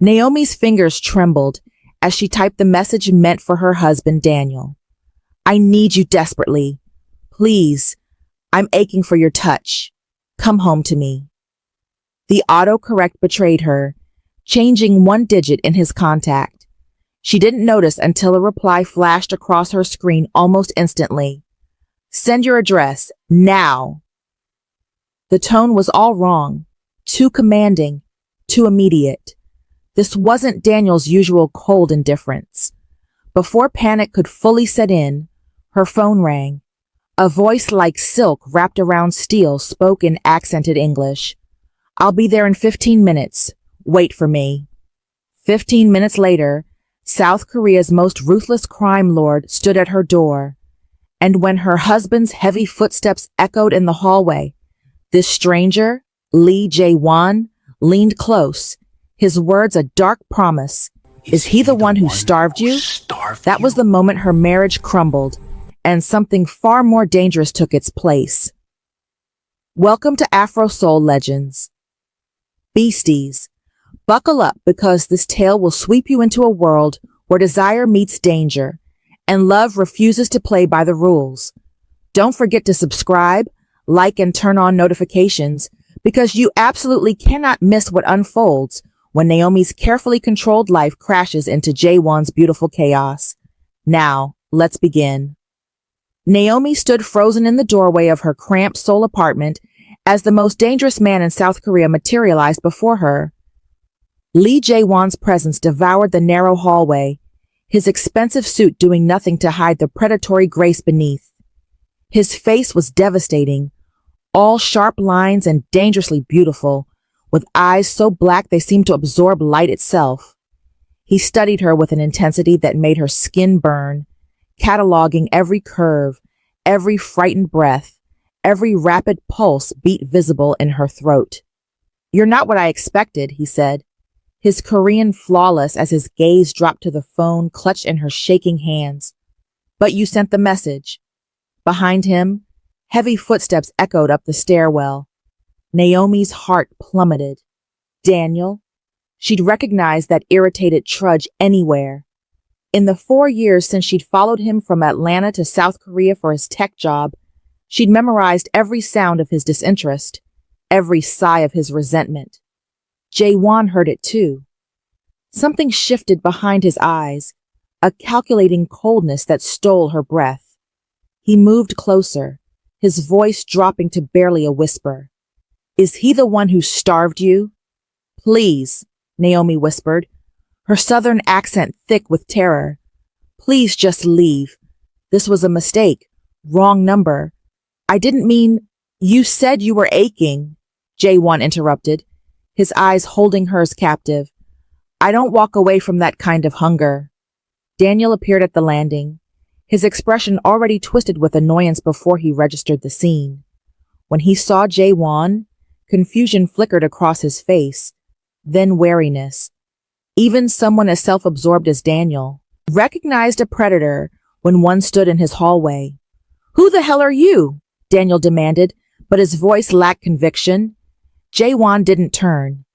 Naomi's fingers trembled as she typed the message meant for her husband, Daniel. I need you desperately. Please, I'm aching for your touch. Come home to me. The autocorrect betrayed her, changing one digit in his contact. She didn't notice until a reply flashed across her screen almost instantly. Send your address, now. The tone was all wrong, too commanding, too immediate. This wasn't Daniel's usual cold indifference. Before panic could fully set in, her phone rang. A voice like silk wrapped around steel spoke in accented English. I'll be there in 15 minutes. Wait for me. 15 minutes later, South Korea's most ruthless crime lord stood at her door. And when her husband's heavy footsteps echoed in the hallway, this stranger, Lee Jae-won, leaned close, his words a dark promise. Is he the one who starved you? That was the moment her marriage crumbled, and something far more dangerous took its place. Welcome to Afro Soul Legends. Beasties, buckle up because this tale will sweep you into a world where desire meets danger, and love refuses to play by the rules. Don't forget to subscribe, like, and turn on notifications, because you absolutely cannot miss what unfolds when Naomi's carefully controlled life crashes into Jae-won's beautiful chaos. Now, let's begin. Naomi stood frozen in the doorway of her cramped Seoul apartment as the most dangerous man in South Korea materialized before her. Lee Jae-won's presence devoured the narrow hallway, his expensive suit doing nothing to hide the predatory grace beneath. His face was devastating, all sharp lines and dangerously beautiful, with eyes so black they seemed to absorb light itself. He studied her with an intensity that made her skin burn, cataloging every curve, every frightened breath, every rapid pulse beat visible in her throat. You're not what I expected, he said, his Korean flawless as his gaze dropped to the phone clutched in her shaking hands. But you sent the message. Behind him, heavy footsteps echoed up the stairwell. Naomi's heart plummeted. Daniel? She'd recognized that irritated trudge anywhere. In the 4 years since she'd followed him from Atlanta to South Korea for his tech job, she'd memorized every sound of his disinterest, every sigh of his resentment. Jae-won heard it too. Something shifted behind his eyes, a calculating coldness that stole her breath. He moved closer, his voice dropping to barely a whisper. Is he the one who starved you? Please, Naomi whispered, her southern accent thick with terror. Please just leave. This was a mistake. Wrong number. I didn't mean... You said you were aching, Jae-won interrupted, his eyes holding hers captive. I don't walk away from that kind of hunger. Daniel appeared at the landing, his expression already twisted with annoyance before he registered the scene. When he saw Jae-won, confusion flickered across his face, then wariness. Even someone as self-absorbed as Daniel recognized a predator when one stood in his hallway. Who the hell are you? Daniel demanded, but his voice lacked conviction. Jae-won didn't turn.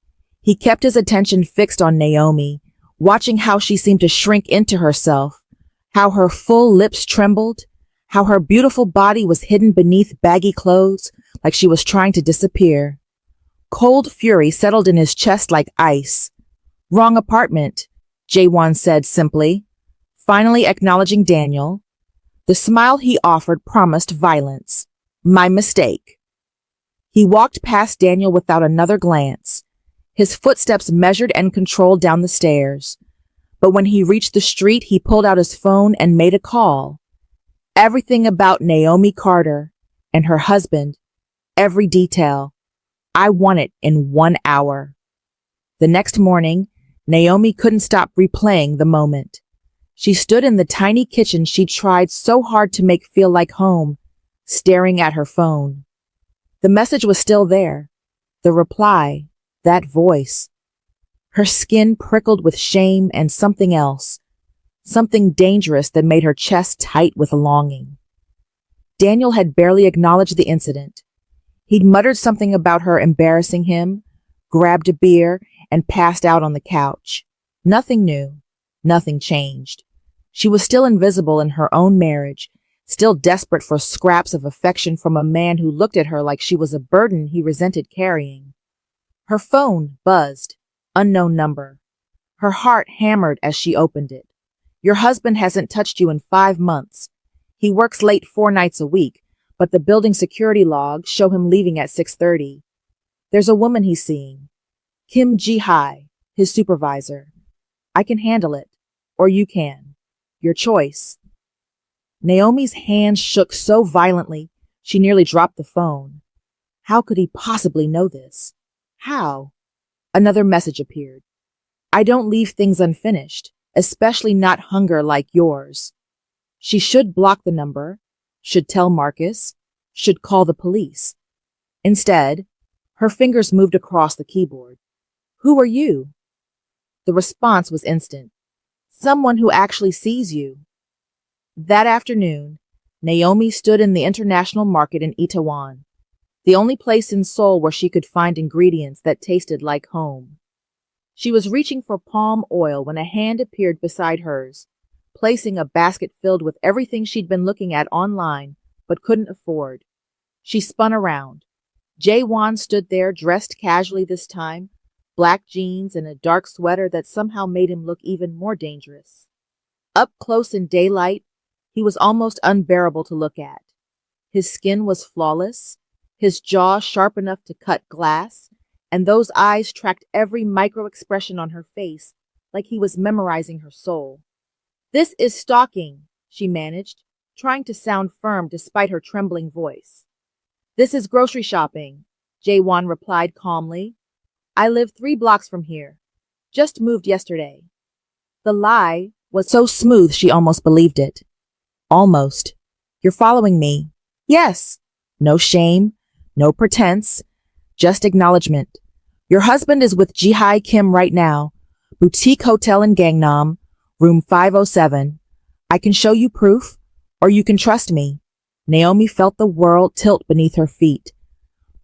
He kept his attention fixed on Naomi, watching how she seemed to shrink into herself, how her full lips trembled, how her beautiful body was hidden beneath baggy clothes like she was trying to disappear. Cold fury settled in his chest like ice. Wrong apartment, Jae-won said simply, finally acknowledging Daniel. The smile he offered promised violence. My mistake. He walked past Daniel without another glance, his footsteps measured and controlled down the stairs. But when he reached the street, he pulled out his phone and made a call. Everything about Naomi Carter and her husband, every detail. I want it in 1 hour. The next morning, Naomi couldn't stop replaying the moment. She stood in the tiny kitchen she'd tried so hard to make feel like home, staring at her phone. The message was still there. The reply, that voice. Her skin prickled with shame and something else, something dangerous that made her chest tight with longing. Daniel had barely acknowledged the incident. He'd muttered something about her embarrassing him, grabbed a beer, and passed out on the couch. Nothing new. Nothing changed. She was still invisible in her own marriage, still desperate for scraps of affection from a man who looked at her like she was a burden he resented carrying. Her phone buzzed. Unknown number. Her heart hammered as she opened it. Your husband hasn't touched you in 5 months. He works late 4 nights a week, but the building security logs show him leaving at 6:30. There's a woman he's seeing. Kim Ji-hae, his supervisor. I can handle it. Or you can. Your choice. Naomi's hand shook so violently, she nearly dropped the phone. How could he possibly know this? How? Another message appeared. I don't leave things unfinished, especially not hunger like yours. She should block the number, should tell Marcus, should call the police. Instead, her fingers moved across the keyboard. Who are you? The response was instant. Someone who actually sees you. That afternoon, Naomi stood in the international market in Itaewon, the only place in Seoul where she could find ingredients that tasted like home. She was reaching for palm oil when a hand appeared beside hers, placing a basket filled with everything she'd been looking at online but couldn't afford. She spun around. Jae-won stood there, dressed casually this time, black jeans and a dark sweater that somehow made him look even more dangerous. Up close in daylight, he was almost unbearable to look at. His skin was flawless, his jaw sharp enough to cut glass, and those eyes tracked every micro-expression on her face like he was memorizing her soul. This is stalking, she managed, trying to sound firm despite her trembling voice. This is grocery shopping, Jae-won replied calmly. I live 3 blocks from here. Just moved yesterday. The lie was so smooth she almost believed it. Almost. You're following me. Yes. No shame, no pretense, just acknowledgement. Your husband is with Ji-hae Kim right now. Boutique hotel in Gangnam, room 507. I can show you proof, or you can trust me. Naomi felt the world tilt beneath her feet.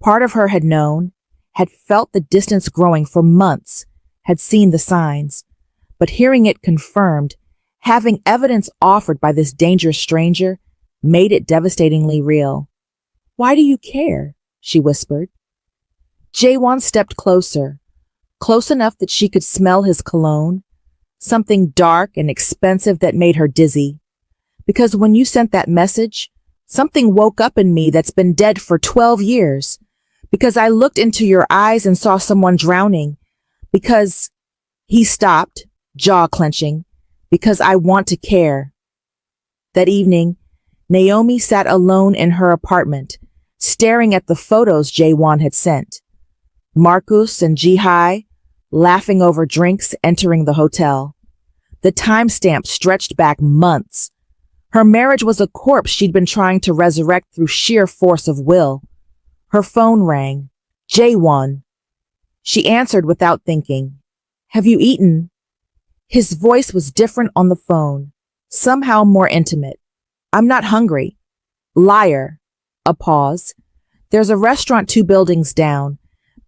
Part of her had known, had felt the distance growing for months, had seen the signs. But hearing it confirmed, having evidence offered by this dangerous stranger, made it devastatingly real. Why do you care? She whispered. Jae-won stepped closer, close enough that she could smell his cologne, something dark and expensive that made her dizzy. Because when you sent that message, something woke up in me that's been dead for 12 years. Because I looked into your eyes and saw someone drowning. Because he stopped, jaw clenching. Because I want to care. That evening, Naomi sat alone in her apartment, staring at the photos Jae-won had sent. Marcus and Ji-hae, laughing over drinks, entering the hotel. The timestamp stretched back months. Her marriage was a corpse she'd been trying to resurrect through sheer force of will. Her phone rang. Jae-won. She answered without thinking. Have you eaten? His voice was different on the phone, somehow more intimate. I'm not hungry. Liar. A pause. There's a restaurant 2 buildings down.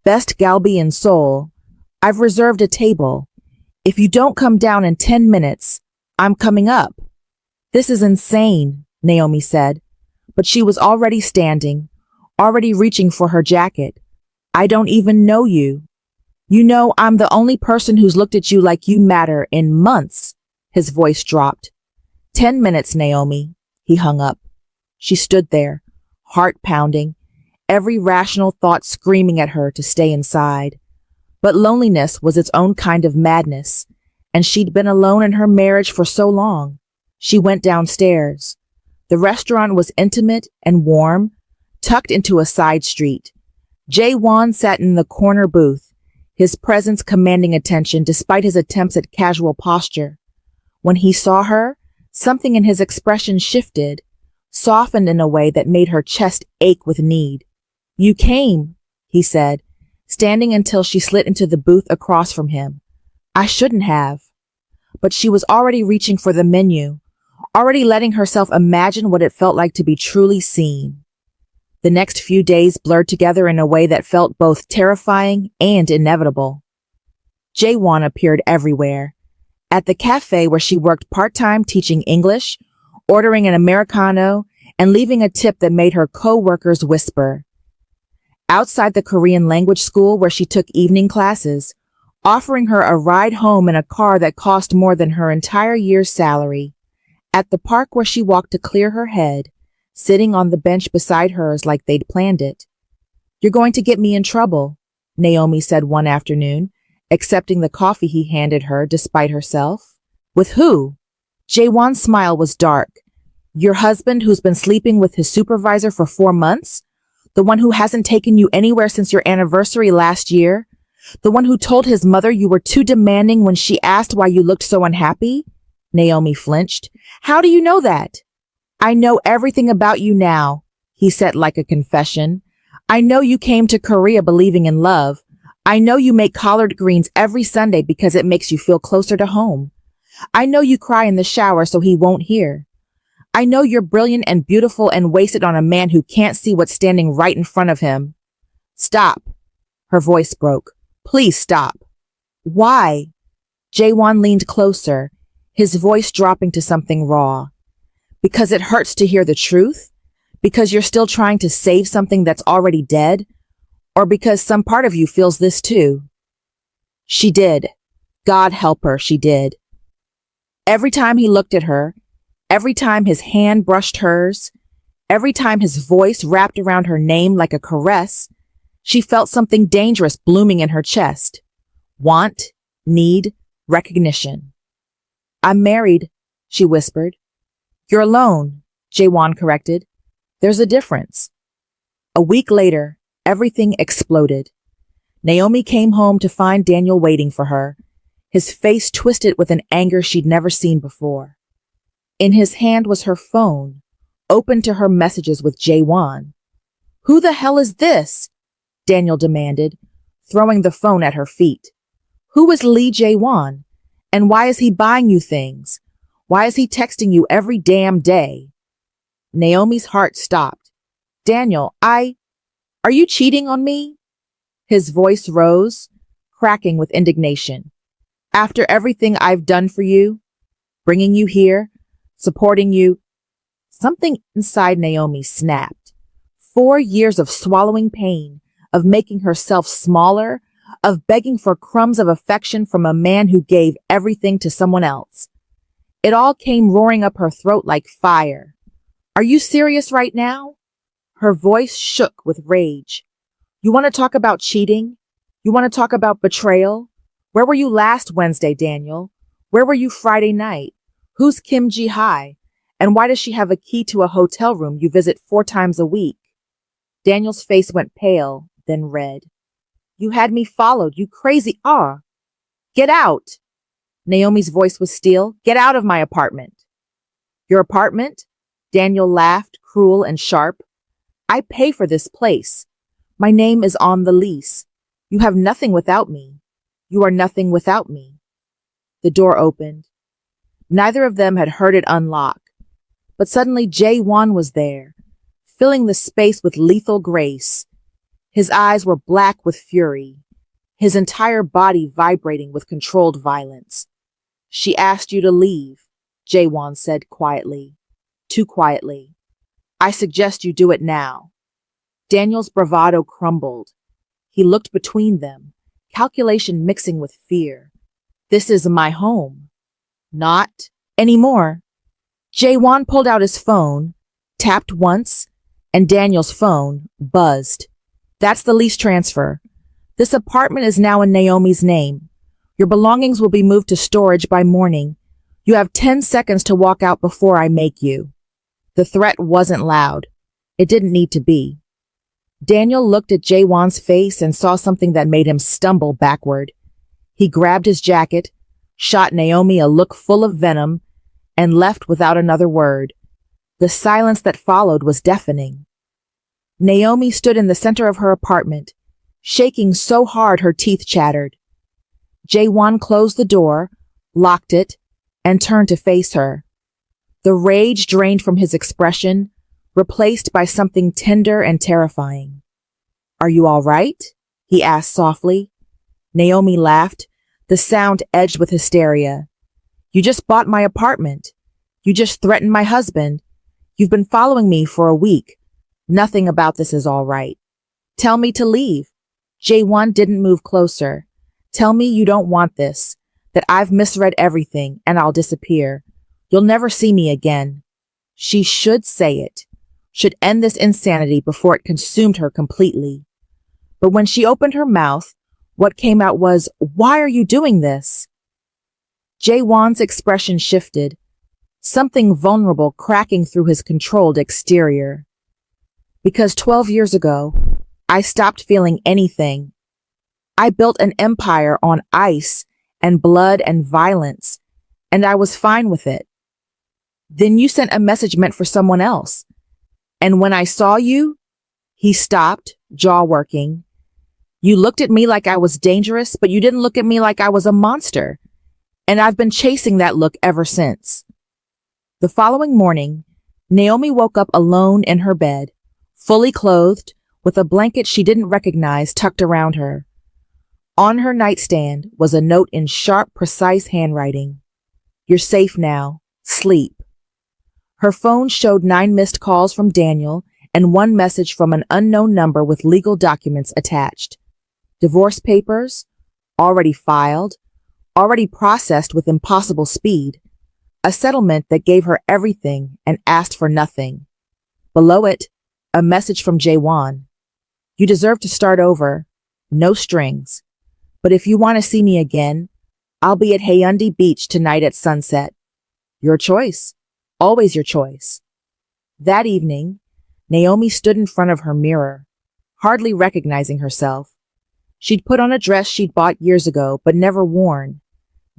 Best Galbi in Seoul. I've reserved a table. If you don't come down in 10 minutes, I'm coming up. This is insane, Naomi said, but she was already standing, already reaching for her jacket. I don't even know you. You know, I'm the only person who's looked at you like you matter in months. His voice dropped. 10 minutes, Naomi. He hung up. She stood there, heart pounding, every rational thought screaming at her to stay inside. But loneliness was its own kind of madness, and she'd been alone in her marriage for so long. She went downstairs. The restaurant was intimate and warm, tucked into a side street. Jae-won sat in the corner booth, his presence commanding attention despite his attempts at casual posture. When he saw her, something in his expression shifted, softened in a way that made her chest ache with need. You came, he said, standing until she slid into the booth across from him. I shouldn't have. But she was already reaching for the menu, already letting herself imagine what it felt like to be truly seen. The next few days blurred together in a way that felt both terrifying and inevitable. Jae-won appeared everywhere. At the cafe where she worked part-time teaching English, ordering an Americano, and leaving a tip that made her co-workers whisper. Outside the Korean language school where she took evening classes, offering her a ride home in a car that cost more than her entire year's salary. At the park where she walked to clear her head, sitting on the bench beside hers like they'd planned it. "You're going to get me in trouble," Naomi said one afternoon, accepting the coffee he handed her despite herself. "With who?" Jae-won's smile was dark. "Your husband who's been sleeping with his supervisor for 4 months? The one who hasn't taken you anywhere since your anniversary last year? The one who told his mother you were too demanding when she asked why you looked so unhappy?" Naomi flinched. "How do you know that?" "I know everything about you now," he said like a confession. "I know you came to Korea believing in love. I know you make collard greens every Sunday because it makes you feel closer to home. I know you cry in the shower so he won't hear. I know you're brilliant and beautiful and wasted on a man who can't see what's standing right in front of him." "Stop." Her voice broke. "Please stop." "Why?" Jae-won leaned closer, his voice dropping to something raw. "Because it hurts to hear the truth? Because you're still trying to save something that's already dead? Or because some part of you feels this too?" She did. God help her, she did. Every time he looked at her, every time his hand brushed hers, every time his voice wrapped around her name like a caress, she felt something dangerous blooming in her chest. Want, need, recognition. "I'm married," she whispered. "You're alone," Jae-won corrected. "There's a difference." A week later, everything exploded. Naomi came home to find Daniel waiting for her, his face twisted with an anger she'd never seen before. In his hand was her phone, open to her messages with Jae-won. "Who the hell is this?" Daniel demanded, throwing the phone at her feet. "Who is Lee Jae-won? And why is he buying you things? Why is he texting you every damn day?" Naomi's heart stopped. "Daniel, are you cheating on me?" His voice rose, cracking with indignation. "After everything I've done for you, bringing you here, supporting you." Something inside Naomi snapped. 4 years of swallowing pain, of making herself smaller, of begging for crumbs of affection from a man who gave everything to someone else. It all came roaring up her throat like fire. "Are you serious right now?" Her voice shook with rage. "You want to talk about cheating? You want to talk about betrayal? Where were you last Wednesday, Daniel? Where were you Friday night? Who's Kim Ji-hai? And why does she have a key to a hotel room you visit 4 times a week?" Daniel's face went pale, then red. "You had me followed, you crazy Get out!" Naomi's voice was steel. "Get out of my apartment." "Your apartment?" Daniel laughed, cruel and sharp. "I pay for this place. My name is on the lease. You have nothing without me. You are nothing without me." The door opened. Neither of them had heard it unlock. But suddenly Jae-won was there, filling the space with lethal grace. His eyes were black with fury, his entire body vibrating with controlled violence. "She asked you to leave," Jae-won said quietly. Too quietly. "I suggest you do it now." Daniel's bravado crumbled. He looked between them, calculation mixing with fear. "This is my home." "Not anymore." Jae-won pulled out his phone, tapped once, and Daniel's phone buzzed. "That's the lease transfer. This apartment is now in Naomi's name. Your belongings will be moved to storage by morning. You have 10 seconds to walk out before I make you." The threat wasn't loud. It didn't need to be. Daniel looked at Jae-won's face and saw something that made him stumble backward. He grabbed his jacket, shot Naomi a look full of venom, and left without another word. The silence that followed was deafening. Naomi stood in the center of her apartment, shaking so hard her teeth chattered. Jae-won closed the door, locked it, and turned to face her. The rage drained from his expression, replaced by something tender and terrifying. "Are you all right?" he asked softly. Naomi laughed, The sound edged with hysteria. You just bought my apartment. You just threatened my husband. You've been following me for a week. Nothing about this is all right. Tell me to leave. Jae-won didn't move closer. Tell me you don't want this, that I've misread everything and I'll disappear. You'll never see me again. She should say it, should end this insanity before it consumed her completely. But when she opened her mouth, what came out was, "Why are you doing this?" Jae-won's expression shifted, something vulnerable cracking through his controlled exterior. Because 12 years ago, I stopped feeling anything. I built an empire on ice and blood and violence, and I was fine with it. Then you sent a message meant for someone else. And when I saw you, he stopped, jaw working. You looked at me like I was dangerous, but you didn't look at me like I was a monster. And I've been chasing that look ever since. The following morning, Naomi woke up alone in her bed, fully clothed, with a blanket she didn't recognize tucked around her. On her nightstand was a note in sharp, precise handwriting. You're safe now. Sleep. Her phone showed 9 missed calls from Daniel and 1 message from an unknown number with legal documents attached. Divorce papers, already filed, already processed with impossible speed. A settlement that gave her everything and asked for nothing. Below it, a message from Jae-won. You deserve to start over. No strings. But if you want to see me again, I'll be at Haeundae Beach tonight at sunset. Your choice. Always your choice. That evening, Naomi stood in front of her mirror, hardly recognizing herself. She'd put on a dress she'd bought years ago but never worn,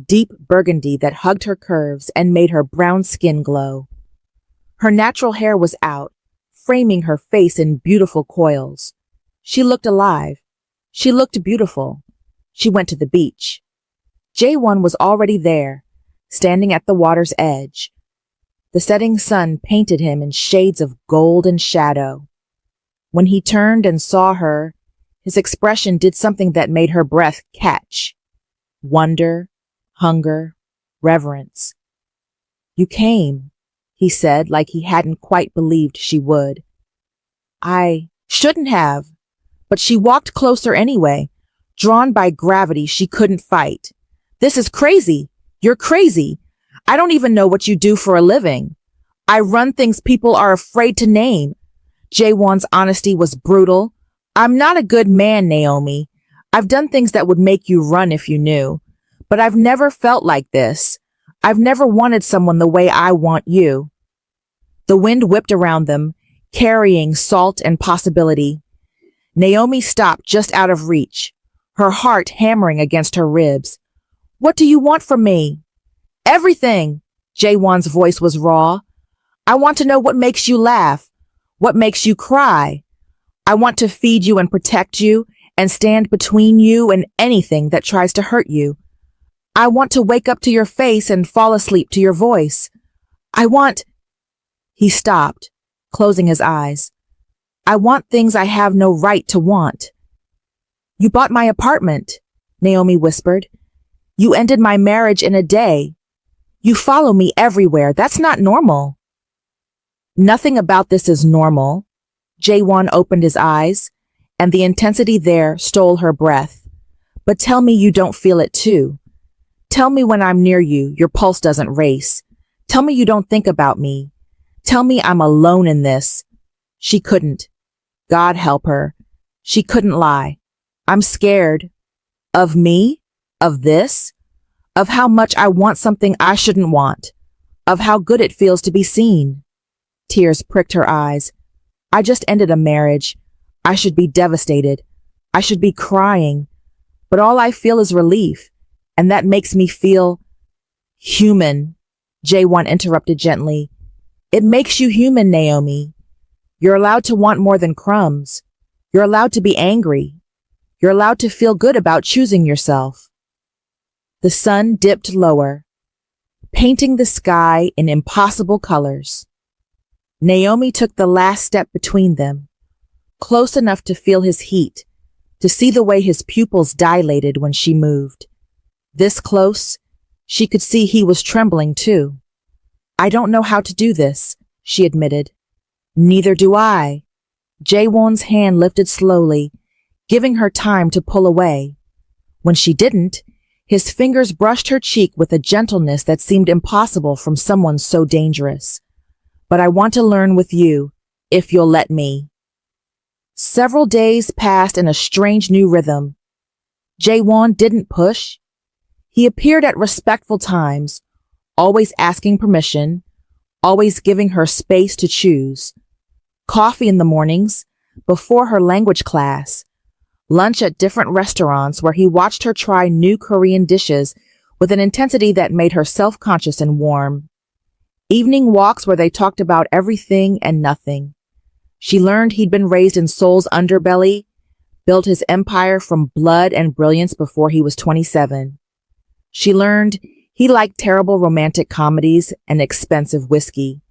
deep burgundy that hugged her curves and made her brown skin glow. Her natural hair was out, framing her face in beautiful coils. She looked alive. She looked beautiful. She went to the beach. Jae-won was already there, standing at the water's edge. The setting sun painted him in shades of gold and shadow. When he turned and saw her, his expression did something that made her breath catch. Wonder, hunger, reverence. You came, he said, like he hadn't quite believed she would. I shouldn't have, but she walked closer anyway, drawn by gravity she couldn't fight. This is crazy. You're crazy. I don't even know what you do for a living. I run things people are afraid to name. Jae-won's honesty was brutal. I'm not a good man, Naomi. I've done things that would make you run if you knew. But I've never felt like this. I've never wanted someone the way I want you. The wind whipped around them, carrying salt and possibility. Naomi stopped just out of reach, her heart hammering against her ribs. What do you want from me? Everything. Jae-won's voice was raw. I want to know what makes you laugh, what makes you cry. I want to feed you and protect you and stand between you and anything that tries to hurt you. I want to wake up to your face and fall asleep to your voice. I want... He stopped, closing his eyes. I want things I have no right to want. You bought my apartment, Naomi whispered. You ended my marriage in a day. You follow me everywhere. That's not normal. Nothing about this is normal. Jae-won opened his eyes, and the intensity there stole her breath. But tell me you don't feel it too. Tell me when I'm near you, your pulse doesn't race. Tell me you don't think about me. Tell me I'm alone in this. She couldn't. God help her. She couldn't lie. I'm scared. Of me? Of this? Of how much I want something I shouldn't want. Of how good it feels to be seen. Tears pricked her eyes. I just ended a marriage. I should be devastated. I should be crying. But all I feel is relief. And that makes me feel human. Jae-won interrupted gently. It makes you human, Naomi. You're allowed to want more than crumbs. You're allowed to be angry. You're allowed to feel good about choosing yourself. The sun dipped lower, painting the sky in impossible colors. Naomi took the last step between them, close enough to feel his heat, to see the way his pupils dilated when she moved. This close, she could see he was trembling too. I don't know how to do this, she admitted. Neither do I. Jae-won's hand lifted slowly, giving her time to pull away. When she didn't, his fingers brushed her cheek with a gentleness that seemed impossible from someone so dangerous. But I want to learn with you, if you'll let me. Several days passed in a strange new rhythm. Jae-won didn't push. He appeared at respectful times, always asking permission, always giving her space to choose. Coffee in the mornings, before her language class, lunch at different restaurants where he watched her try new Korean dishes with an intensity that made her self-conscious and warm. Evening walks where they talked about everything and nothing. She learned he'd been raised in Seoul's underbelly, built his empire from blood and brilliance before he was 27. She learned he liked terrible romantic comedies and expensive whiskey.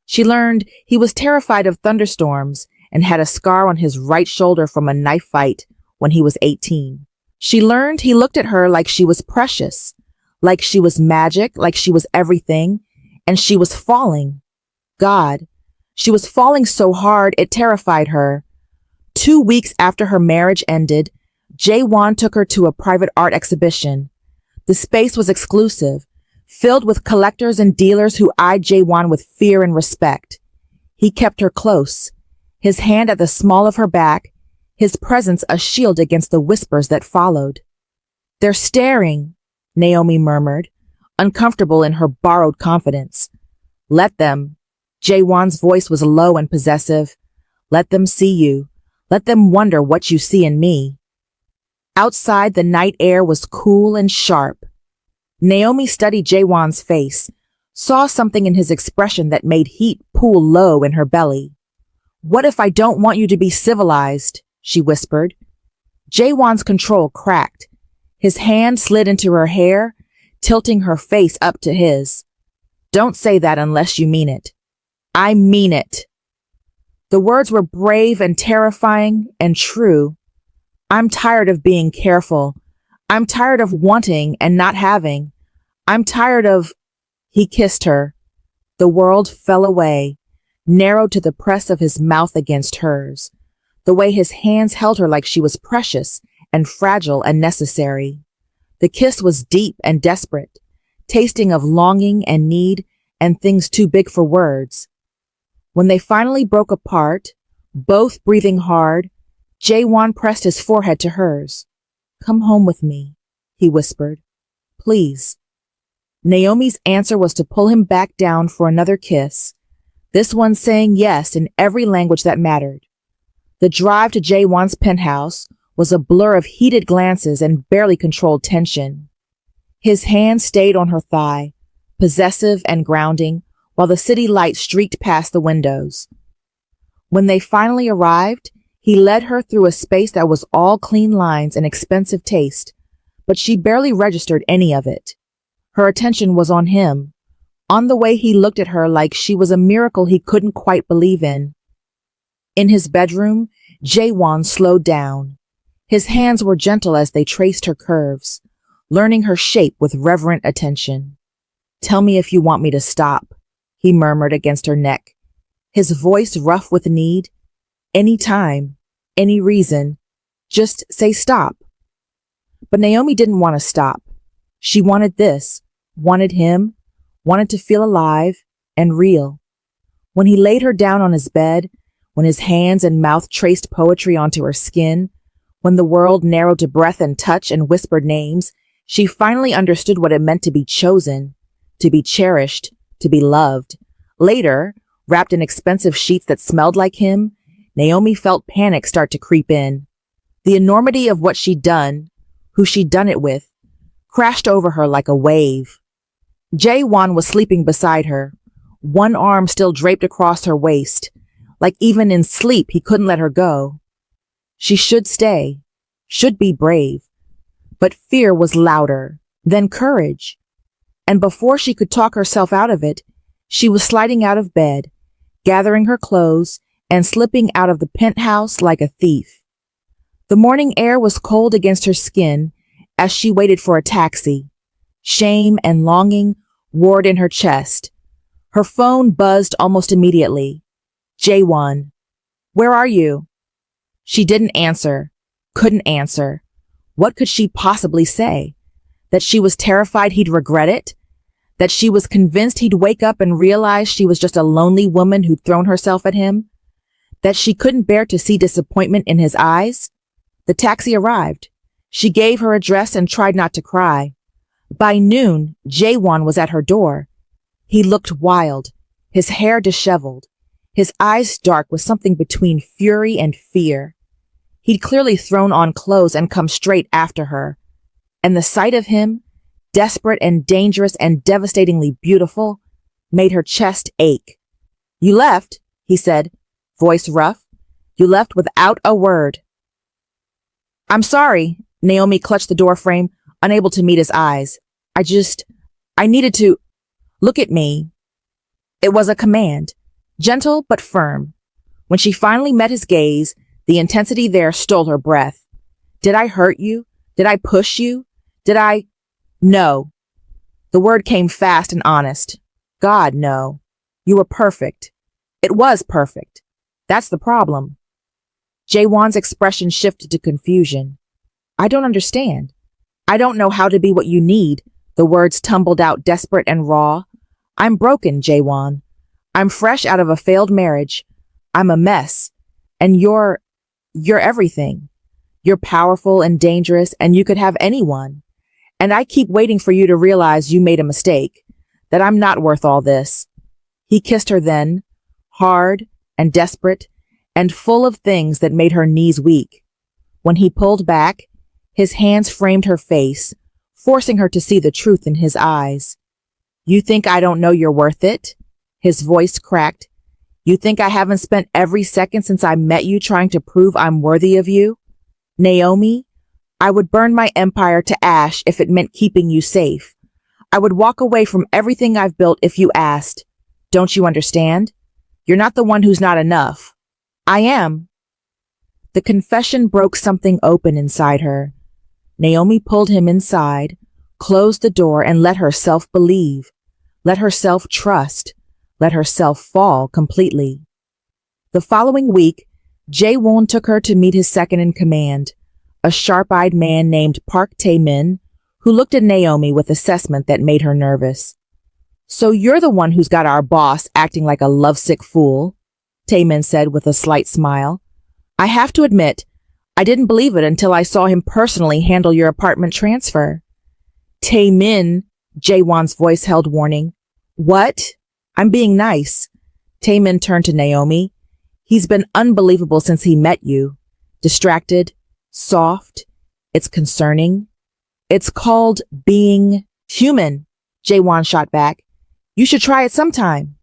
She learned he was terrified of thunderstorms and had a scar on his right shoulder from a knife fight when he was 18. She learned he looked at her like she was precious, like she was magic, like she was everything, and she was falling. God, she was falling so hard it terrified her. 2 weeks after her marriage ended, Jae-won took her to a private art exhibition. The space was exclusive, filled with collectors and dealers who eyed Jae-won with fear and respect. He kept her close, his hand at the small of her back, his presence a shield against the whispers that followed. They're staring, Naomi murmured, uncomfortable in her borrowed confidence. Let them. Jae-won's voice was low and possessive. Let them see you. Let them wonder what you see in me. Outside, the night air was cool and sharp. Naomi studied Jae-won's face, saw something in his expression that made heat pool low in her belly. What if I don't want you to be civilized? She whispered. Jae-won's control cracked. His hand slid into her hair, tilting her face up to his. Don't say that unless you mean it. I mean it. The words were brave and terrifying and true. I'm tired of being careful. I'm tired of wanting and not having. I'm tired of... He kissed her. The world fell away, narrowed to the press of his mouth against hers, the way his hands held her like she was precious and fragile and necessary. The kiss was deep and desperate, tasting of longing and need and things too big for words. When they finally broke apart, both breathing hard, Jae-won pressed his forehead to hers. Come home with me, he whispered. Please. Naomi's answer was to pull him back down for another kiss, this one saying yes in every language that mattered. The drive to Jae-won's penthouse was a blur of heated glances and barely controlled tension. His hand stayed on her thigh, possessive and grounding, while the city light streaked past the windows. When they finally arrived, he led her through a space that was all clean lines and expensive taste, but she barely registered any of it. Her attention was on him, on the way he looked at her like she was a miracle he couldn't quite believe in. In his bedroom, Jae-won slowed down. His hands were gentle as they traced her curves, learning her shape with reverent attention. Tell me if you want me to stop, he murmured against her neck, his voice rough with need. Any time, any reason, just say stop. But Naomi didn't want to stop. She wanted this, wanted him, wanted to feel alive and real. When he laid her down on his bed, when his hands and mouth traced poetry onto her skin, when the world narrowed to breath and touch and whispered names, she finally understood what it meant to be chosen, to be cherished, to be loved. Later, wrapped in expensive sheets that smelled like him, Naomi felt panic start to creep in. The enormity of what she'd done, who she'd done it with, crashed over her like a wave. Jae-won was sleeping beside her, one arm still draped across her waist, like even in sleep he couldn't let her go. She should stay, should be brave, but fear was louder, then courage. And before she could talk herself out of it, she was sliding out of bed, gathering her clothes, and slipping out of the penthouse like a thief. The morning air was cold against her skin as she waited for a taxi. Shame and longing warred in her chest. Her phone buzzed almost immediately. Jae-won. Where are you? She didn't answer, couldn't answer. What could she possibly say? That she was terrified he'd regret it? That she was convinced he'd wake up and realize she was just a lonely woman who'd thrown herself at him? That she couldn't bear to see disappointment in his eyes? The taxi arrived. She gave her address and tried not to cry. By noon, Jae-won was at her door. He looked wild, his hair disheveled, his eyes dark with something between fury and fear. He'd clearly thrown on clothes and come straight after her. And the sight of him, desperate and dangerous and devastatingly beautiful, made her chest ache. You left, he said, voice rough. You left without a word. I'm sorry. Naomi clutched the door frame, unable to meet his eyes. I needed to. Look at me. It was a command, gentle but firm. When she finally met his gaze, the intensity there stole her breath. Did I hurt you? Did I push you? No. The word came fast and honest. God, no. You were perfect. It was perfect. That's the problem. Jae-won's expression shifted to confusion. I don't understand. I don't know how to be what you need. The words tumbled out desperate and raw. I'm broken, Jae-won. I'm fresh out of a failed marriage. I'm a mess. And you're everything. You're powerful and dangerous, and you could have anyone. And I keep waiting for you to realize you made a mistake, that I'm not worth all this. He kissed her then, hard and desperate, and full of things that made her knees weak. When he pulled back, his hands framed her face, forcing her to see the truth in his eyes. You think I don't know you're worth it? His voice cracked. You think I haven't spent every second since I met you trying to prove I'm worthy of you? Naomi, I would burn my empire to ash if it meant keeping you safe. I would walk away from everything I've built if you asked. Don't you understand? You're not the one who's not enough. I am. The confession broke something open inside her. Naomi pulled him inside, closed the door, and let herself believe, let herself trust, let herself fall completely. The following week, Jae-won took her to meet his second in command, a sharp-eyed man named Park Tae-min, who looked at Naomi with assessment that made her nervous. So you're the one who's got our boss acting like a lovesick fool, Tae-min said with a slight smile. I have to admit, I didn't believe it until I saw him personally handle your apartment transfer. Tae-min, Jae-won's voice held warning. What? I'm being nice. Tae-min turned to Naomi. He's been unbelievable since he met you. Distracted, soft. It's concerning. It's called being human, Jae-won shot back. You should try it sometime.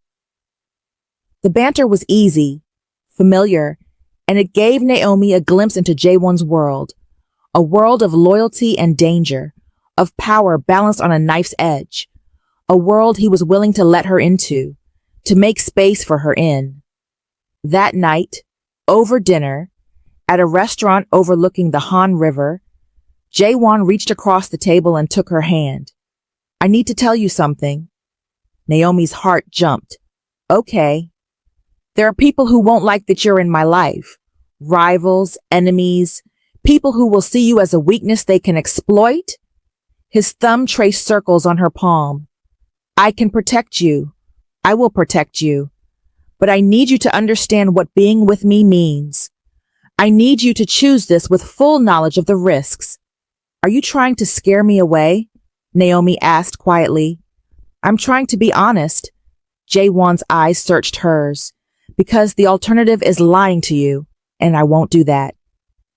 The banter was easy, familiar, and it gave Naomi a glimpse into Jae-won's world, a world of loyalty and danger, of power balanced on a knife's edge, a world he was willing to let her into, to make space for her in. That night, over dinner, at a restaurant overlooking the Han River, Jae-won reached across the table and took her hand. I need to tell you something. Naomi's heart jumped. Okay. There are people who won't like that you're in my life. Rivals, enemies, people who will see you as a weakness they can exploit. His thumb traced circles on her palm. I can protect you. I will protect you. But I need you to understand what being with me means. I need you to choose this with full knowledge of the risks. Are you trying to scare me away? Naomi asked quietly. I'm trying to be honest. Jae-won's eyes searched hers. Because the alternative is lying to you, and I won't do that.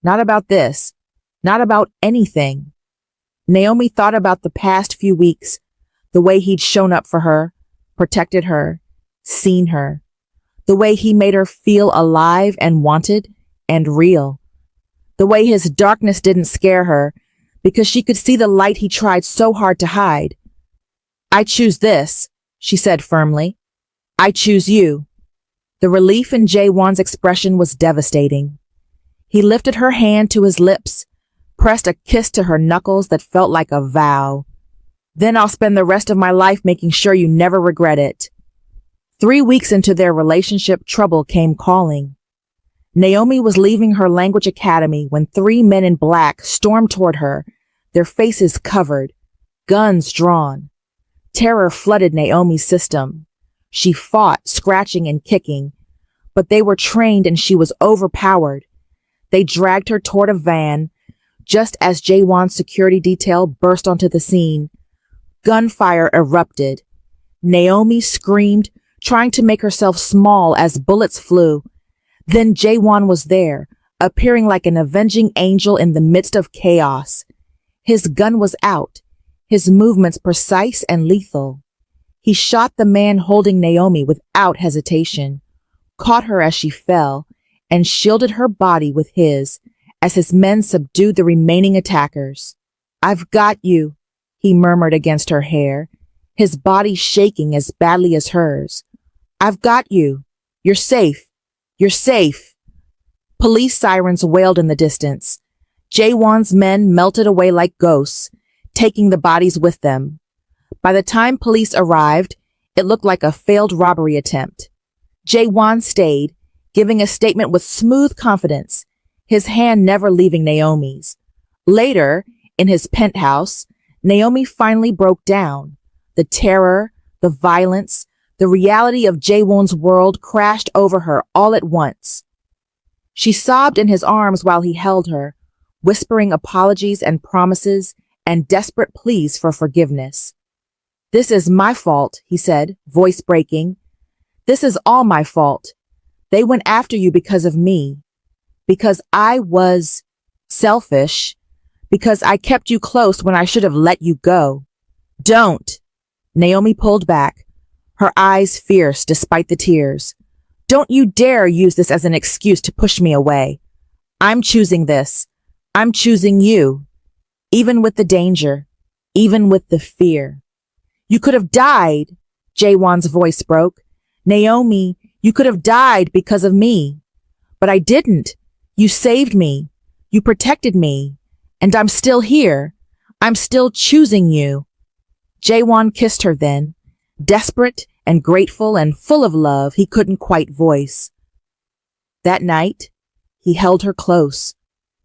Not about this. Not about anything. Naomi thought about the past few weeks, the way he'd shown up for her, protected her, seen her, the way he made her feel alive and wanted and real, the way his darkness didn't scare her because she could see the light he tried so hard to hide. I choose this, she said firmly. I choose you. The relief in Jae-won's expression was devastating. He lifted her hand to his lips, pressed a kiss to her knuckles that felt like a vow. Then I'll spend the rest of my life making sure you never regret it. 3 weeks into their relationship, trouble came calling. Naomi was leaving her language academy when 3 men in black stormed toward her, their faces covered, guns drawn. Terror flooded Naomi's system. She fought, scratching and kicking, but they were trained and she was overpowered. They dragged her toward a van just as Jae-won's security detail burst onto the scene. Gunfire erupted. Naomi screamed, trying to make herself small as bullets flew. Then Jae-won was there, appearing like an avenging angel in the midst of chaos. His gun was out, his movements precise and lethal. He shot the man holding Naomi without hesitation, caught her as she fell, and shielded her body with his as his men subdued the remaining attackers. "I've got you," he murmured against her hair, his body shaking as badly as hers. "I've got you. You're safe. You're safe." Police sirens wailed in the distance. Jae-won's men melted away like ghosts, taking the bodies with them. By the time police arrived, it looked like a failed robbery attempt. Jae-won stayed, giving a statement with smooth confidence, his hand never leaving Naomi's. Later, in his penthouse, Naomi finally broke down. The terror, the violence, the reality of Jae-won's world crashed over her all at once. She sobbed in his arms while he held her, whispering apologies and promises and desperate pleas for forgiveness. "This is my fault," he said, voice breaking. "This is all my fault. They went after you because of me. Because I was selfish. Because I kept you close when I should have let you go. Don't." Naomi pulled back, her eyes fierce despite the tears. "Don't you dare use this as an excuse to push me away. I'm choosing this. I'm choosing you. Even with the danger. Even with the fear." "You could have died," Jae-won's voice broke. "Naomi, you could have died because of me. But I didn't. You saved me. You protected me. And I'm still here. I'm still choosing you." Jae-won kissed her then, desperate and grateful and full of love he couldn't quite voice. That night, he held her close,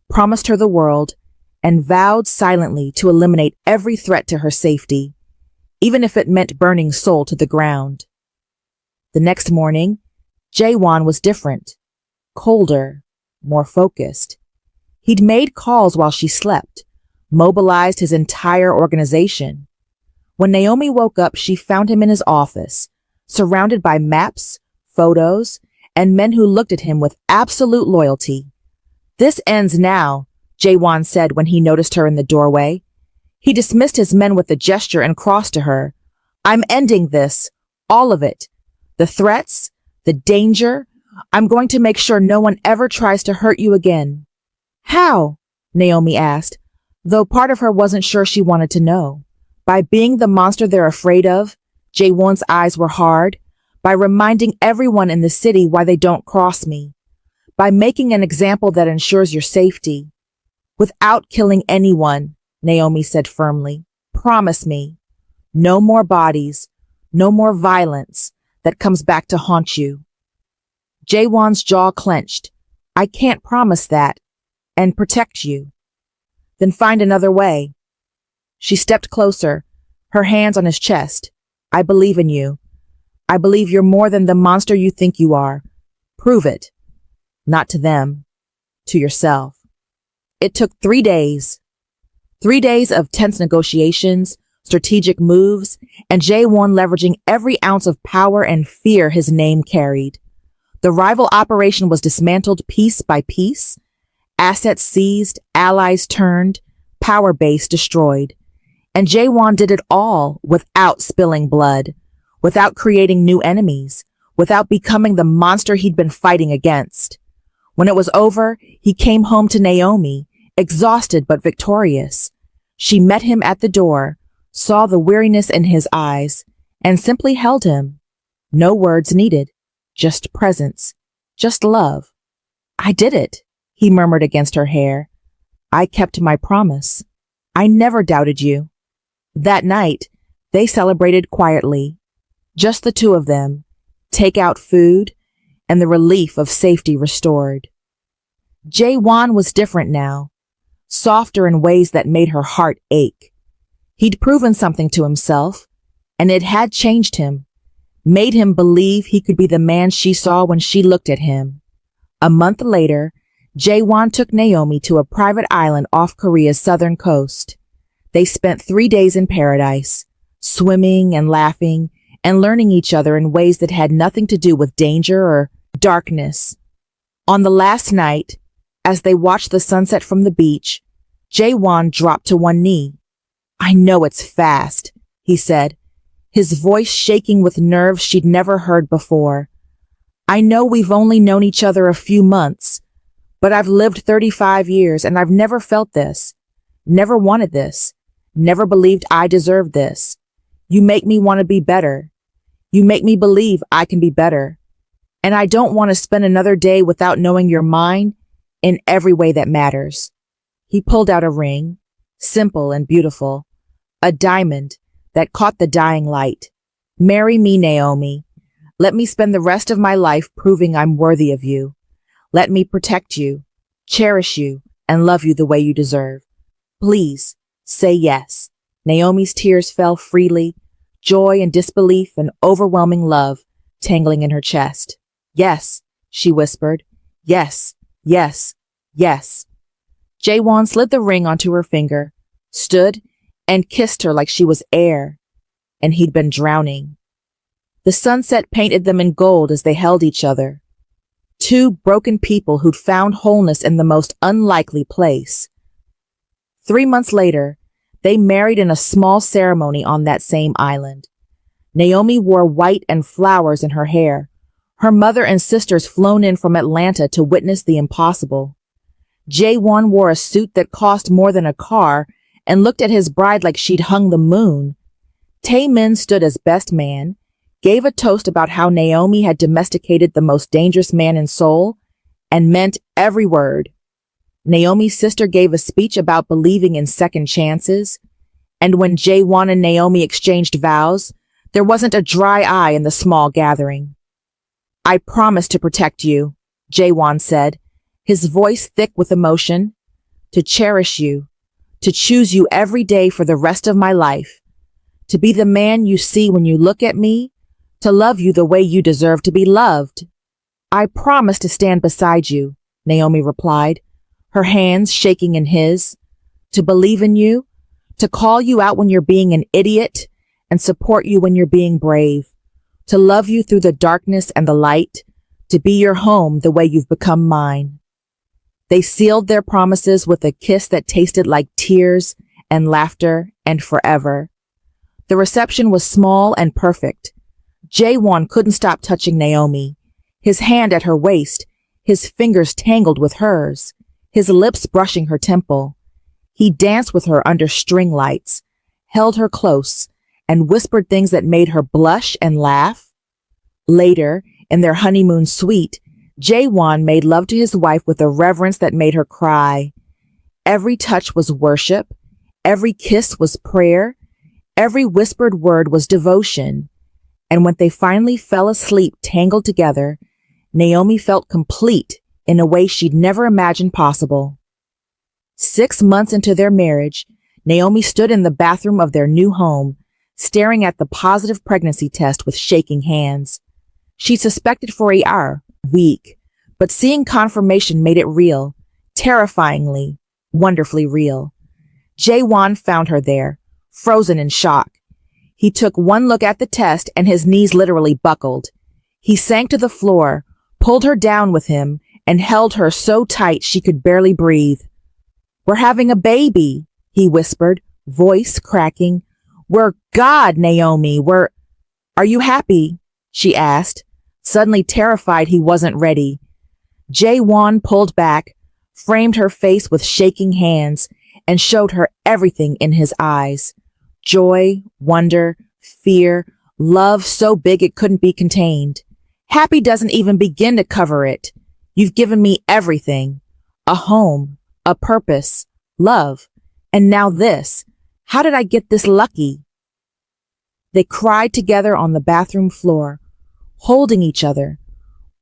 promised her the world, and vowed silently to eliminate every threat to her safety, even if it meant burning Seoul to the ground. The next morning, Jae-won was different, colder, more focused. He'd made calls while she slept, mobilized his entire organization. When Naomi woke up, she found him in his office, surrounded by maps, photos, and men who looked at him with absolute loyalty. "This ends now," Jae-won said when he noticed her in the doorway. He dismissed his men with a gesture and crossed to her. "I'm ending this, all of it. The threats, the danger. I'm going to make sure no one ever tries to hurt you again." "How?" Naomi asked, though part of her wasn't sure she wanted to know. "By being the monster they're afraid of," Jae-won's eyes were hard, "by reminding everyone in the city why they don't cross me, by making an example that ensures your safety. Without killing anyone," Naomi said firmly. "Promise me. No more bodies, no more violence that comes back to haunt you." Jae-won's jaw clenched. "I can't promise that. And protect you." "Then find another way." She stepped closer, her hands on his chest. "I believe in you. I believe you're more than the monster you think you are. Prove it. Not to them. To yourself." It took 3 days. 3 days of tense negotiations, strategic moves, and Jae-won leveraging every ounce of power and fear his name carried. The rival operation was dismantled piece by piece, assets seized, allies turned, power base destroyed. And Jae-won did it all without spilling blood, without creating new enemies, without becoming the monster he'd been fighting against. When it was over, he came home to Naomi, exhausted but victorious. She met him at the door, saw the weariness in his eyes, and simply held him. No words needed, just presence, just love. "I did it," he murmured against her hair. "I kept my promise. I never doubted you." That night, they celebrated quietly. Just the two of them, take-out food, and the relief of safety restored. Jae-won was different now, softer in ways that made her heart ache. He'd proven something to himself, and it had changed him, made him believe he could be the man she saw when she looked at him. A month later, Jae-won took Naomi to a private island off Korea's southern coast. They spent 3 days in paradise, swimming and laughing and learning each other in ways that had nothing to do with danger or darkness. On the last night, as they watched the sunset from the beach, Jae-won dropped to one knee. "I know it's fast," he said, his voice shaking with nerves she'd never heard before. "I know we've only known each other a few months, but I've lived 35 years and I've never felt this, never wanted this, never believed I deserved this. You make me want to be better. You make me believe I can be better. And I don't want to spend another day without knowing you're mine in every way that matters." He pulled out a ring, simple and beautiful, a diamond that caught the dying light. "Marry me, Naomi. Let me spend the rest of my life proving I'm worthy of you. Let me protect you, cherish you, and love you the way you deserve. Please, say yes." Naomi's tears fell freely, joy and disbelief and overwhelming love tangling in her chest. "Yes," she whispered. "Yes, yes, yes." Jae-won slid the ring onto her finger, stood, and kissed her like she was air, and he'd been drowning. The sunset painted them in gold as they held each other. Two broken people who'd found wholeness in the most unlikely place. 3 months later, they married in a small ceremony on that same island. Naomi wore white and flowers in her hair, her mother and sisters flown in from Atlanta to witness the impossible. Jae-won wore a suit that cost more than a car and looked at his bride like she'd hung the moon. Tae-min stood as best man, gave a toast about how Naomi had domesticated the most dangerous man in Seoul, and meant every word. Naomi's sister gave a speech about believing in second chances, and when Jae-won and Naomi exchanged vows, there wasn't a dry eye in the small gathering. "I promise to protect you," Jae-won said, his voice thick with emotion, "to cherish you, to choose you every day for the rest of my life, to be the man you see when you look at me, to love you the way you deserve to be loved." "I promise to stand beside you," Naomi replied, her hands shaking in his, "to believe in you, to call you out when you're being an idiot, and support you when you're being brave, to love you through the darkness and the light, to be your home the way you've become mine." They sealed their promises with a kiss that tasted like tears and laughter and forever. The reception was small and perfect. Jae-won couldn't stop touching Naomi, his hand at her waist, his fingers tangled with hers, his lips brushing her temple. He danced with her under string lights, held her close, and whispered things that made her blush and laugh. Later, in their honeymoon suite, Jae-won made love to his wife with a reverence that made her cry. Every touch was worship, every kiss was prayer, every whispered word was devotion. And when they finally fell asleep tangled together, Naomi felt complete in a way she'd never imagined possible. 6 months into their marriage, Naomi stood in the bathroom of their new home, staring at the positive pregnancy test with shaking hands. She suspected for a week, but seeing confirmation made it real, terrifyingly, wonderfully real. Jae-won found her there, frozen in shock. He took one look at the test and his knees literally buckled. He sank to the floor, pulled her down with him, and held her so tight she could barely breathe. "We're having a baby," he whispered, voice cracking. "We're God, Naomi, Are you happy?" she asked, suddenly terrified he wasn't ready. Jae-won pulled back, framed her face with shaking hands, and showed her everything in his eyes. Joy, wonder, fear, love so big it couldn't be contained. "Happy doesn't even begin to cover it. You've given me everything. A home, a purpose, love, and now this, How did I get this lucky? They cried together on the bathroom floor, holding each other,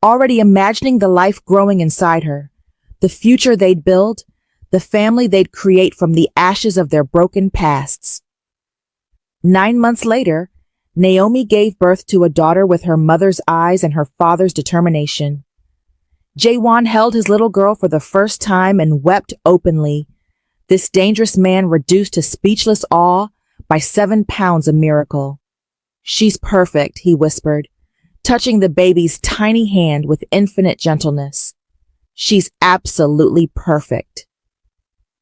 already imagining the life growing inside her, the future they'd build, the family they'd create from the ashes of their broken pasts. 9 months later, Naomi gave birth to a daughter with her mother's eyes and her father's determination. Jae-won held his little girl for the first time and wept openly. This dangerous man reduced to speechless awe by 7 pounds a miracle. She's perfect, he whispered, touching the baby's tiny hand with infinite gentleness. She's absolutely perfect.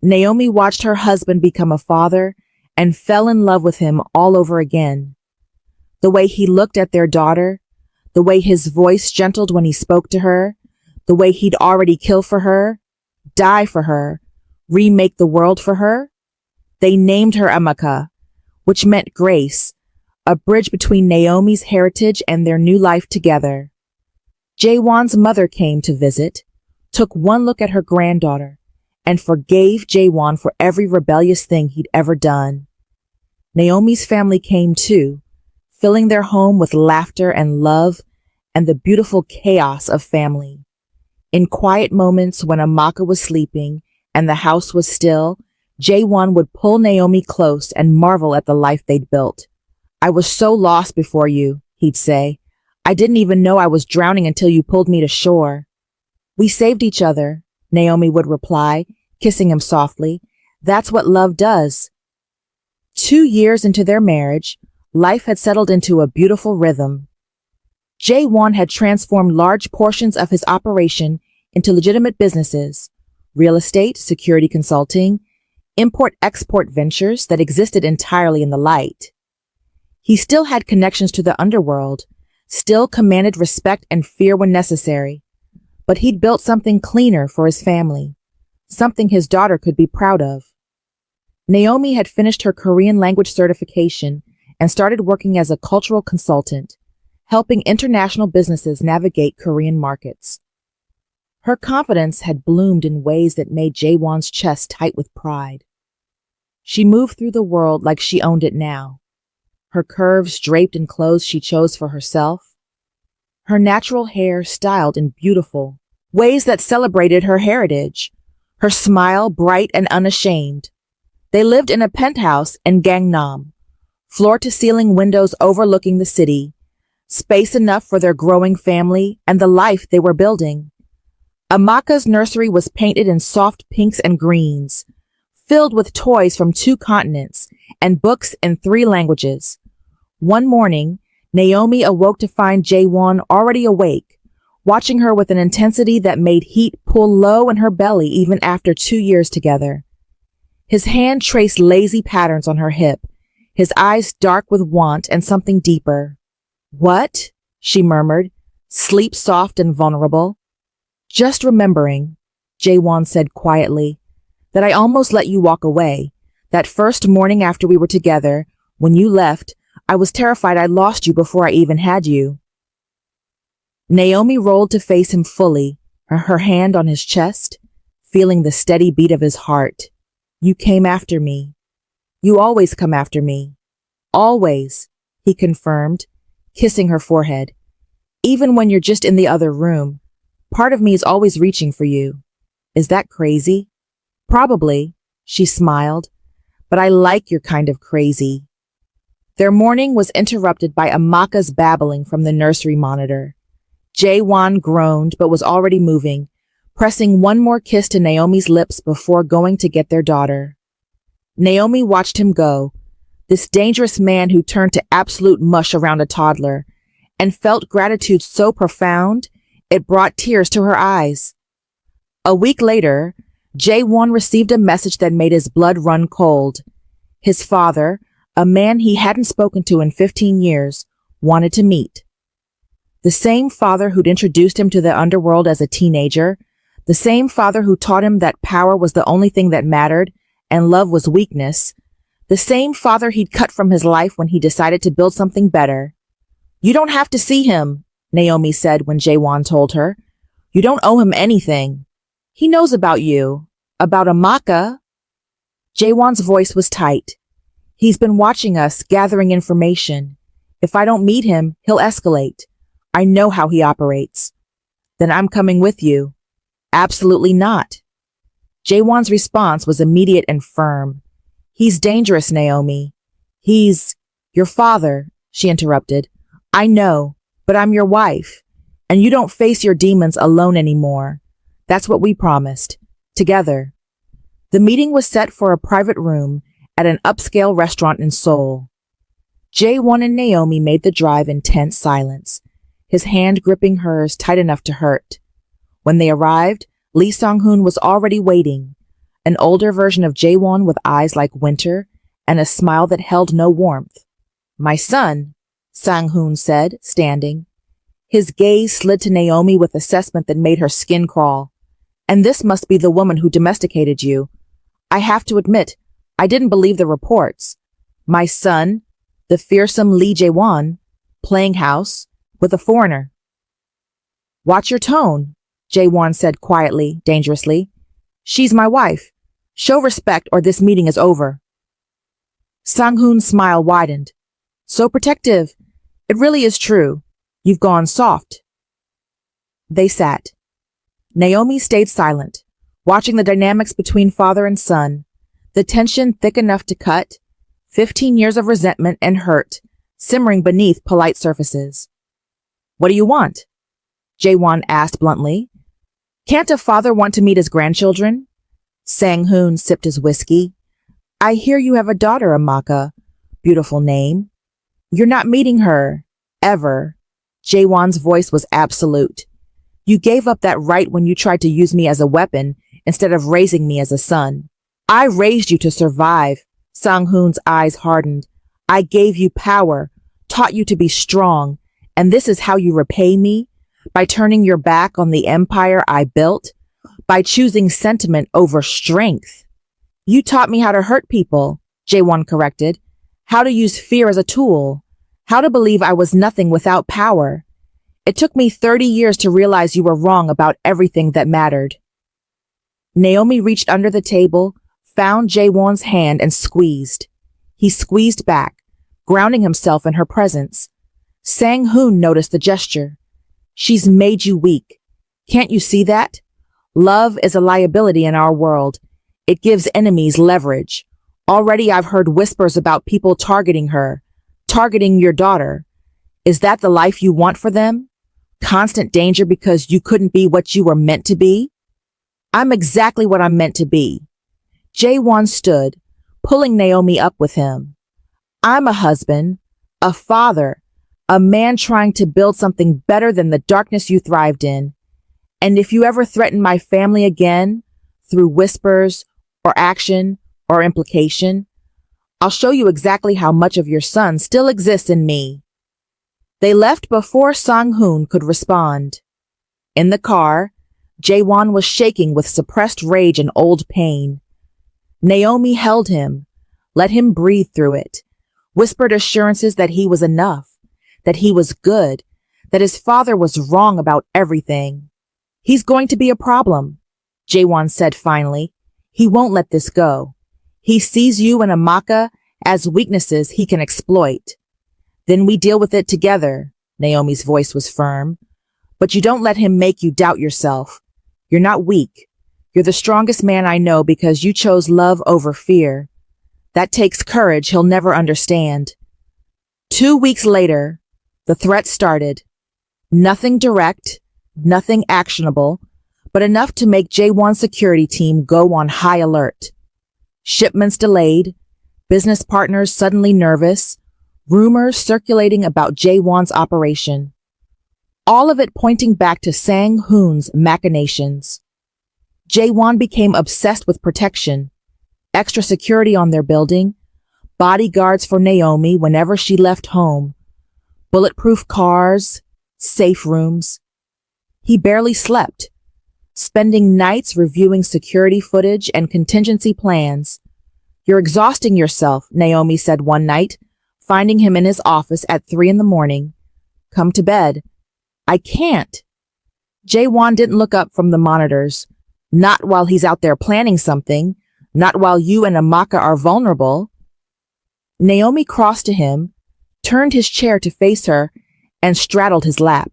Naomi watched her husband become a father and fell in love with him all over again. The way he looked at their daughter, the way his voice gentled when he spoke to her, the way he'd already kill for her, die for her, remake the world for her. They named her Amaka, which meant grace, a bridge between Naomi's heritage and their new life together. Jae-won's mother came to visit, took one look at her granddaughter, and forgave Jae-won for every rebellious thing he'd ever done. Naomi's family came too, filling their home with laughter and love and the beautiful chaos of family. In quiet moments when Amaka was sleeping and the house was still, Jae-won would pull Naomi close and marvel at the life they'd built. I was so lost before you, he'd say. I didn't even know I was drowning until you pulled me to shore. We saved each other, Naomi would reply, kissing him softly. That's what love does. 2 years into their marriage, life had settled into a beautiful rhythm. Jae-won had transformed large portions of his operation into legitimate businesses, real estate, security consulting, import-export ventures that existed entirely in the light. He still had connections to the underworld, still commanded respect and fear when necessary, but he'd built something cleaner for his family, something his daughter could be proud of. Naomi had finished her Korean language certification and started working as a cultural consultant, helping international businesses navigate Korean markets. Her confidence had bloomed in ways that made Jae-won's chest tight with pride. She moved through the world like she owned it now, her curves draped in clothes she chose for herself, her natural hair styled in beautiful ways that celebrated her heritage, her smile bright and unashamed. They lived in a penthouse in Gangnam, floor-to-ceiling windows overlooking the city, space enough for their growing family and the life they were building. Amaka's nursery was painted in soft pinks and greens, filled with toys from 2 continents and books in 3 languages. One morning, Naomi awoke to find Jae-won already awake, watching her with an intensity that made heat pull low in her belly even after 2 years together. His hand traced lazy patterns on her hip, his eyes dark with want and something deeper. What? She murmured, sleep soft and vulnerable. Just remembering, Jae-won said quietly, that I almost let you walk away. That first morning after we were together, when you left, I was terrified I lost you before I even had you. Naomi rolled to face him fully, her hand on his chest, feeling the steady beat of his heart. You came after me. You always come after me. Always, he confirmed, kissing her forehead. Even when you're just in the other room, part of me is always reaching for you. Is that crazy? Probably, she smiled, but I like your kind of crazy. Their morning was interrupted by Amaka's babbling from the nursery monitor. Jae-won groaned but was already moving, pressing one more kiss to Naomi's lips before going to get their daughter. Naomi watched him go, this dangerous man who turned to absolute mush around a toddler, and felt gratitude so profound it brought tears to her eyes. A week later, Jae-won received a message that made his blood run cold. His father, a man he hadn't spoken to in 15 years, wanted to meet. The same father who'd introduced him to the underworld as a teenager, the same father who taught him that power was the only thing that mattered and love was weakness, the same father he'd cut from his life when he decided to build something better. You don't have to see him, Naomi said when Jae-won told her. You don't owe him anything. He knows about you, about Amaka. Jae-won's voice was tight. He's been watching us, gathering information. If I don't meet him, he'll escalate. I know how he operates. Then I'm coming with you. Absolutely not. Jae-won's response was immediate and firm. He's dangerous, Naomi. He's your father, she interrupted. I know, but I'm your wife, and you don't face your demons alone anymore. That's what we promised. Together. The meeting was set for a private room at an upscale restaurant in Seoul. Jae-won and Naomi made the drive in tense silence, his hand gripping hers tight enough to hurt. When they arrived, Lee Sang-hoon was already waiting, an older version of Jae-won with eyes like winter and a smile that held no warmth. My son, Sang-hoon said, standing. His gaze slid to Naomi with assessment that made her skin crawl. And this must be the woman who domesticated you. I have to admit, I didn't believe the reports. My son, the fearsome Lee Jae-won, playing house with a foreigner. Watch your tone, Jae-won said quietly, dangerously. She's my wife. Show respect or this meeting is over. Sang-hoon's smile widened. So protective. It really is true. You've gone soft. They sat. Naomi stayed silent, watching the dynamics between father and son, the tension thick enough to cut, 15 years of resentment and hurt simmering beneath polite surfaces. What do you want? Jae-won asked bluntly. Can't a father want to meet his grandchildren? Sang-hoon sipped his whiskey. I hear you have a daughter, Amaka. Beautiful name. You're not meeting her. Ever. Jae-won's voice was absolute. You gave up that right when you tried to use me as a weapon instead of raising me as a son. I raised you to survive. Sang-hoon's eyes hardened. I gave you power, taught you to be strong, and this is how you repay me? By turning your back on the empire I built? By choosing sentiment over strength? You taught me how to hurt people, Jae-won corrected. How to use fear as a tool. How to believe I was nothing without power. It took me 30 years to realize you were wrong about everything that mattered. Naomi reached under the table, found Jae-won's hand and squeezed. He squeezed back, grounding himself in her presence. Sang-hoon noticed the gesture. She's made you weak. Can't you see that? Love is a liability in our world. It gives enemies leverage. Already I've heard whispers about people targeting her, targeting your daughter. Is that the life you want for them? Constant danger because you couldn't be what you were meant to be? I'm exactly what I'm meant to be. Jae-won stood, pulling Naomi up with him. I'm a husband, a father, a man trying to build something better than the darkness you thrived in. And if you ever threaten my family again, through whispers or action or implication, I'll show you exactly how much of your son still exists in me. They left before Sang-hoon could respond. In the car, Jae-won was shaking with suppressed rage and old pain. Naomi held him, let him breathe through it, whispered assurances that he was enough, that he was good, that his father was wrong about everything. He's going to be a problem, Jae-won said finally. He won't let this go. He sees you and Amaka as weaknesses he can exploit. Then we deal with it together, Naomi's voice was firm. But you don't let him make you doubt yourself. You're not weak. You're the strongest man I know because you chose love over fear. That takes courage he'll never understand. 2 weeks later, the threat started. Nothing direct, nothing actionable, but enough to make Jae-won's security team go on high alert. Shipments delayed, business partners suddenly nervous, rumors circulating about Jae-won's operation. All of it pointing back to Sang-hoon's machinations. Jae-won became obsessed with protection, extra security on their building, bodyguards for Naomi whenever she left home, bulletproof cars, safe rooms. He barely slept, spending nights reviewing security footage and contingency plans. You're exhausting yourself, Naomi said one night, finding him in his office at 3 a.m. Come to bed. I can't. Jae-won didn't look up from the monitors. Not while he's out there planning something. Not while you and Amaka are vulnerable. Naomi crossed to him, turned his chair to face her, and straddled his lap.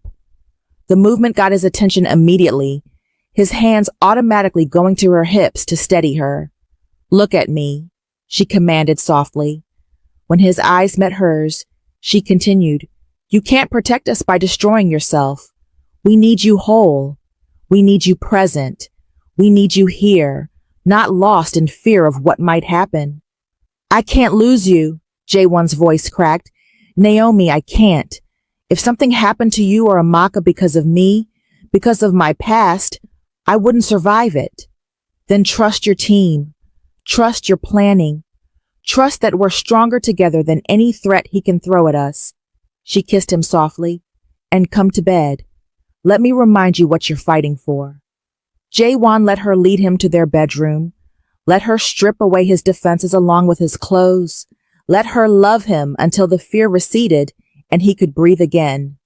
The movement got his attention immediately, his hands automatically going to her hips to steady her. "Look at me," she commanded softly. When his eyes met hers, she continued, "You can't protect us by destroying yourself. We need you whole. We need you present. We need you here, not lost in fear of what might happen." "I can't lose you," Jae-won's voice cracked. "Naomi, I can't. If something happened to you or Amaka because of me, because of my past, I wouldn't survive it. Then trust your team. Trust your planning. Trust that we're stronger together than any threat he can throw at us." She kissed him softly. "And come to bed. Let me remind you what you're fighting for." Jae-won let her lead him to their bedroom. Let her strip away his defenses along with his clothes. Let her love him until the fear receded and he could breathe again.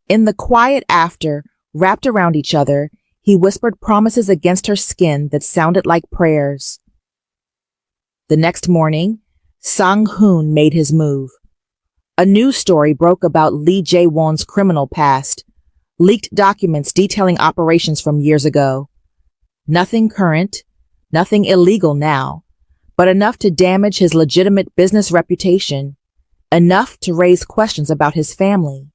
In the quiet after, wrapped around each other, he whispered promises against her skin that sounded like prayers. The next morning, Sang-hoon made his move. A news story broke about Lee Jae-won's criminal past, leaked documents detailing operations from years ago. Nothing current, nothing illegal now, but enough to damage his legitimate business reputation, enough to raise questions about his family.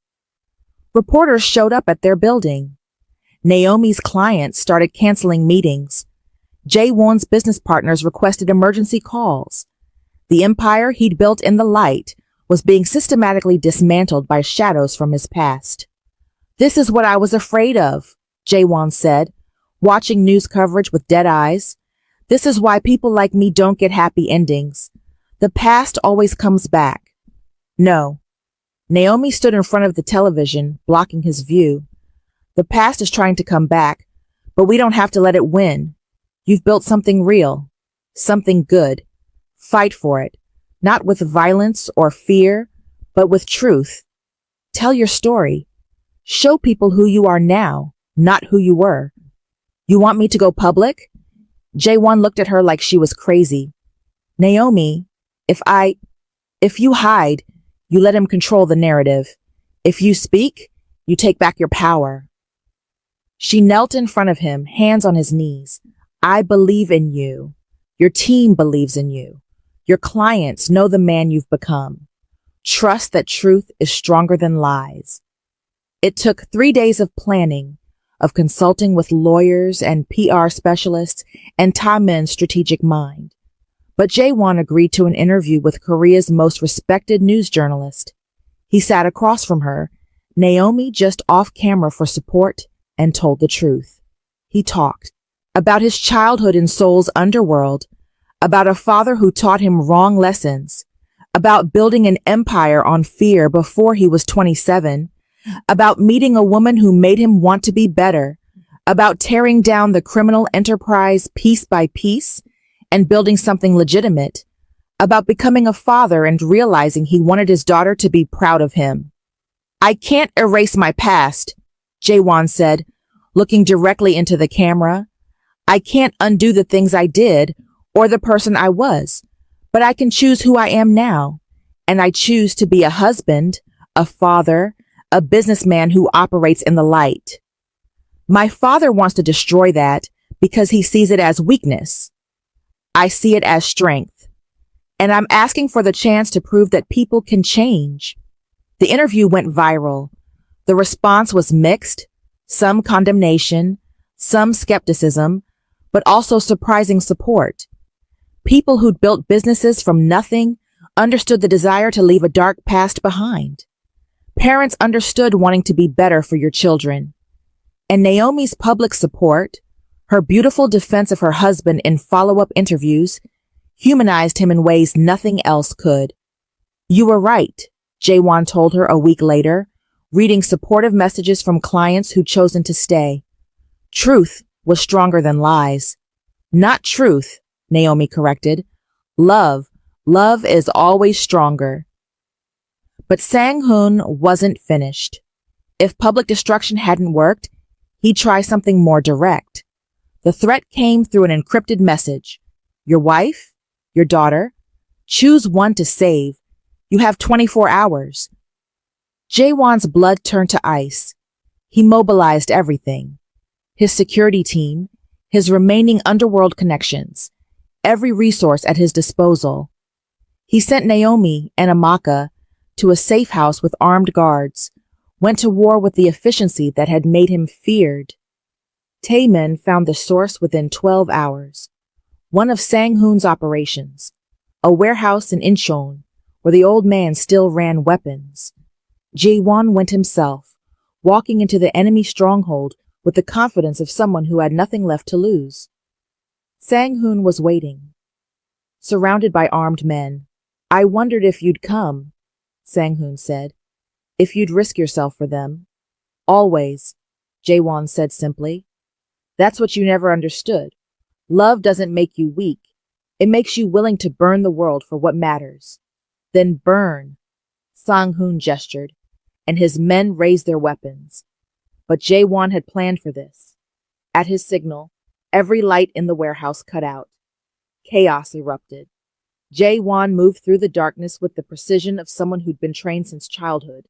Reporters showed up at their building. Naomi's clients started canceling meetings. Jae-won's business partners requested emergency calls. The empire he'd built in the light was being systematically dismantled by shadows from his past. "This is what I was afraid of," Jae-won said, watching news coverage with dead eyes. "This is why people like me don't get happy endings. The past always comes back." "No." Naomi stood in front of the television, blocking his view. "The past is trying to come back, but we don't have to let it win. You've built something real, something good. Fight for it, not with violence or fear, but with truth. Tell your story. Show people who you are now, not who you were." "You want me to go public?" Jae-won looked at her like she was crazy. "Naomi, if you hide, you let him control the narrative. If you speak, you take back your power." She knelt in front of him, hands on his knees. "I believe in you. Your team believes in you. Your clients know the man you've become. Trust that truth is stronger than lies." It took 3 days of planning, of consulting with lawyers and PR specialists and Taemin's strategic mind. But Jae-won agreed to an interview with Korea's most respected news journalist. He sat across from her, Naomi just off camera for support, and told the truth. He talked about his childhood in Seoul's underworld, about a father who taught him wrong lessons, about building an empire on fear before he was 27, about meeting a woman who made him want to be better, about tearing down the criminal enterprise piece by piece and building something legitimate, about becoming a father and realizing he wanted his daughter to be proud of him. "I can't erase my past," Jae-won said, looking directly into the camera. "I can't undo the things I did or the person I was, but I can choose who I am now, and I choose to be a husband, a father, a businessman who operates in the light. My father wants to destroy that because he sees it as weakness. I see it as strength, and I'm asking for the chance to prove that people can change." The interview went viral. The response was mixed, some condemnation, some skepticism, but also surprising support. People who'd built businesses from nothing understood the desire to leave a dark past behind. Parents understood wanting to be better for your children. And Naomi's public support, her beautiful defense of her husband in follow-up interviews, humanized him in ways nothing else could. "You were right," Jae-won told her a week later, reading supportive messages from clients who'd chosen to stay. "Truth was stronger than lies." "Not truth," Naomi corrected. "Love. Love is always stronger." But Sang-hoon wasn't finished. If public destruction hadn't worked, he'd try something more direct. The threat came through an encrypted message. "Your wife, your daughter, choose one to save, You have 24 hours. Jae-won's blood turned to ice. He mobilized everything. His security team, his remaining underworld connections, every resource at his disposal. He sent Naomi and Amaka to a safe house with armed guards, went to war with the efficiency that had made him feared. Taemin found the source within 12 hours. One of Sang-hoon's operations, a warehouse in Incheon, where the old man still ran weapons. Jae-won went himself, walking into the enemy stronghold with the confidence of someone who had nothing left to lose. Sang-hoon was waiting, surrounded by armed men. I wondered if you'd come, Sang-hoon said. If you'd risk yourself for them. Always, Jae-won said simply. That's what you never understood. Love doesn't make you weak. It makes you willing to burn the world for what matters. Then burn, Sang-hoon gestured, and his men raised their weapons. But Jae-won had planned for this. At his signal, every light in the warehouse cut out. Chaos erupted. Jae-won moved through the darkness with the precision of someone who'd been trained since childhood,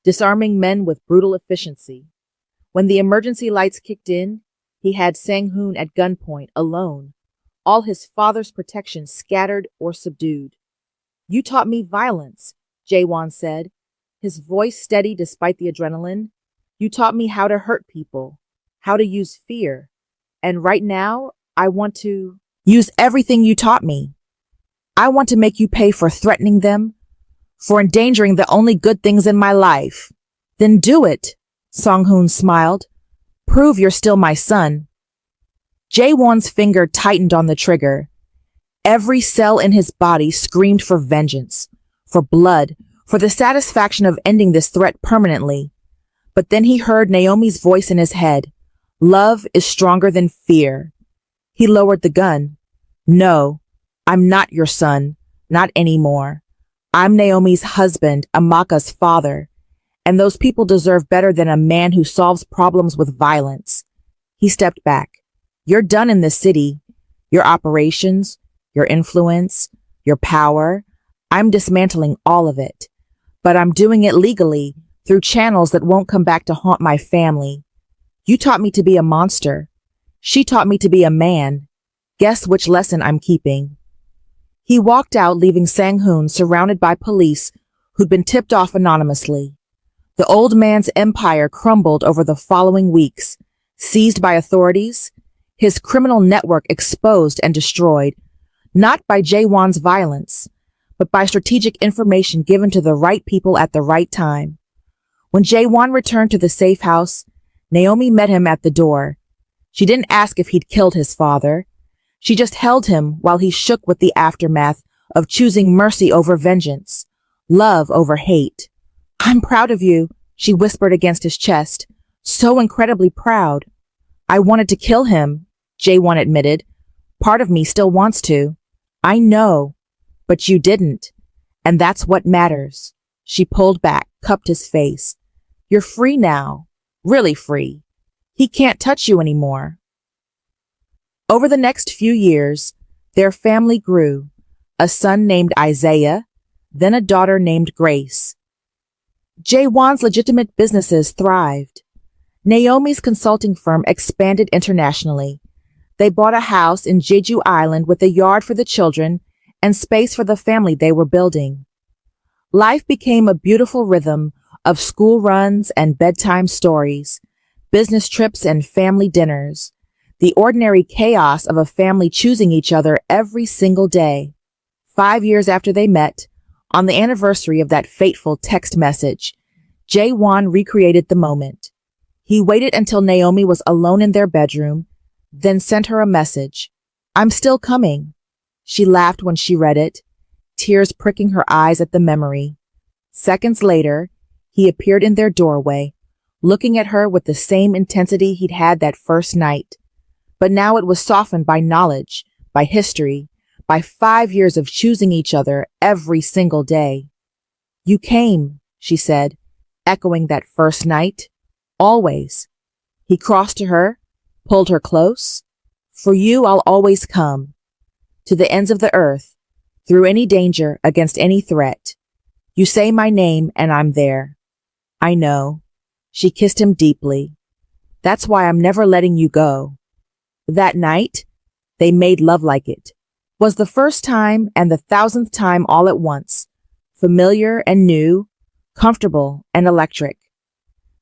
disarming men with brutal efficiency. When the emergency lights kicked in, he had Sang-hoon at gunpoint, alone, all his father's protection scattered or subdued. You taught me violence, Jae-won said, his voice steady despite the adrenaline. You taught me how to hurt people, how to use fear. And right now, I want to use everything you taught me. I want to make you pay for threatening them, for endangering the only good things in my life. Then do it, Sang-hoon smiled. Prove you're still my son. Jae-won's finger tightened on the trigger. Every cell in his body screamed for vengeance, for blood, for the satisfaction of ending this threat permanently. But then he heard Naomi's voice in his head. Love is stronger than fear. He lowered the gun. No, I'm not your son, not anymore. I'm Naomi's husband, Amaka's father, and those people deserve better than a man who solves problems with violence. He stepped back. You're done in this city. Your operations, your influence, your power. I'm dismantling all of it. But I'm doing it legally, through channels that won't come back to haunt my family. You taught me to be a monster. She taught me to be a man. Guess which lesson I'm keeping. He walked out, leaving Sang-hoon surrounded by police who'd been tipped off anonymously. The old man's empire crumbled over the following weeks, seized by authorities, his criminal network exposed and destroyed, not by Jae-won's violence, but by strategic information given to the right people at the right time. When Jae-won returned to the safe house, Naomi met him at the door. She didn't ask if he'd killed his father. She just held him while he shook with the aftermath of choosing mercy over vengeance, love over hate. I'm proud of you, she whispered against his chest. So incredibly proud. I wanted to kill him, Jae-won admitted. Part of me still wants to. I know, but you didn't. And that's what matters. She pulled back, cupped his face. You're free now. Really free. He can't touch you anymore. Over the next few years, their family grew. A son named Isaiah, then a daughter named Grace. Jae-won's legitimate businesses thrived. Naomi's consulting firm expanded internationally. They bought a house in Jeju Island with a yard for the children and space for the family they were building. Life became a beautiful rhythm of school runs and bedtime stories, business trips and family dinners, the ordinary chaos of a family choosing each other every single day. 5 years after they met, on the anniversary of that fateful text message, Jae-won recreated the moment. He waited until Naomi was alone in their bedroom, then sent her a message. I'm still coming. She laughed when she read it, tears pricking her eyes at the memory. Seconds later, he appeared in their doorway, looking at her with the same intensity he'd had that first night. But now it was softened by knowledge, by history, by 5 years of choosing each other every single day. You came, she said, echoing that first night. Always. He crossed to her, pulled her close. For you, I'll always come. To the ends of the earth, through any danger, against any threat. You say my name and I'm there. I know. She kissed him deeply. That's why I'm never letting you go. That night, they made love like it. Was the first time and the 1,000th time all at once. Familiar and new, comfortable and electric.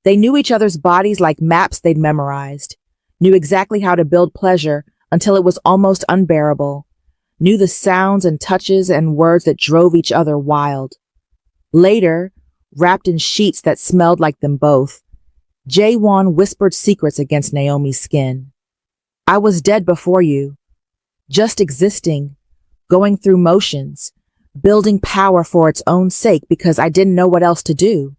They knew each other's bodies like maps they'd memorized, knew exactly how to build pleasure until it was almost unbearable, knew the sounds and touches and words that drove each other wild. Later, wrapped in sheets that smelled like them both, Jae-won whispered secrets against Naomi's skin. I was dead before you, just existing, going through motions, building power for its own sake because I didn't know what else to do.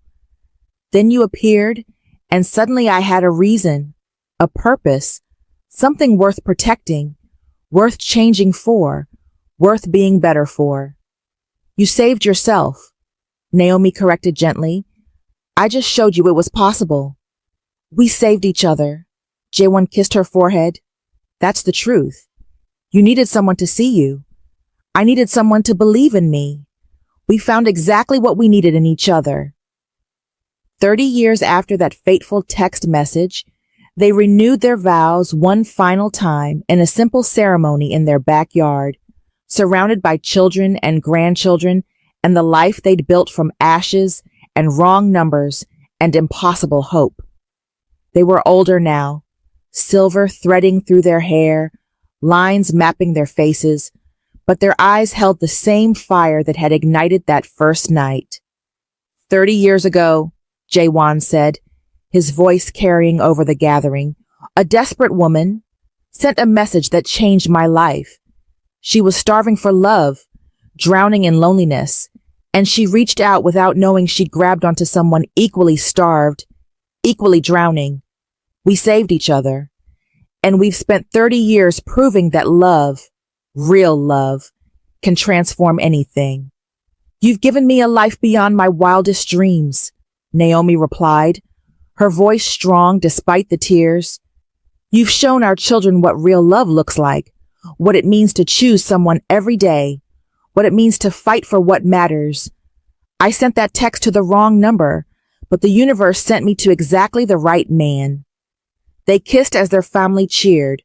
Then you appeared, and suddenly I had a reason, a purpose, something worth protecting, worth changing for, worth being better for. You saved yourself, Naomi corrected gently. I just showed you it was possible. We saved each other. Jae-won kissed her forehead. That's the truth. You needed someone to see you. I needed someone to believe in me. We found exactly what we needed in each other. 30 years after that fateful text message, they renewed their vows one final time in a simple ceremony in their backyard, surrounded by children and grandchildren and the life they'd built from ashes and wrong numbers and impossible hope. They were older now, silver threading through their hair, lines mapping their faces, but their eyes held the same fire that had ignited that first night. 30 years ago, Jae-won said, his voice carrying over the gathering, a desperate woman sent a message that changed my life. She was starving for love, drowning in loneliness, and she reached out without knowing she'd grabbed onto someone equally starved, equally drowning. We saved each other, and we've spent 30 years proving that love, real love, can transform anything. You've given me a life beyond my wildest dreams, Naomi replied, her voice strong despite the tears. You've shown our children what real love looks like, what it means to choose someone every day, what it means to fight for what matters. I sent that text to the wrong number, but the universe sent me to exactly the right man. They kissed as their family cheered.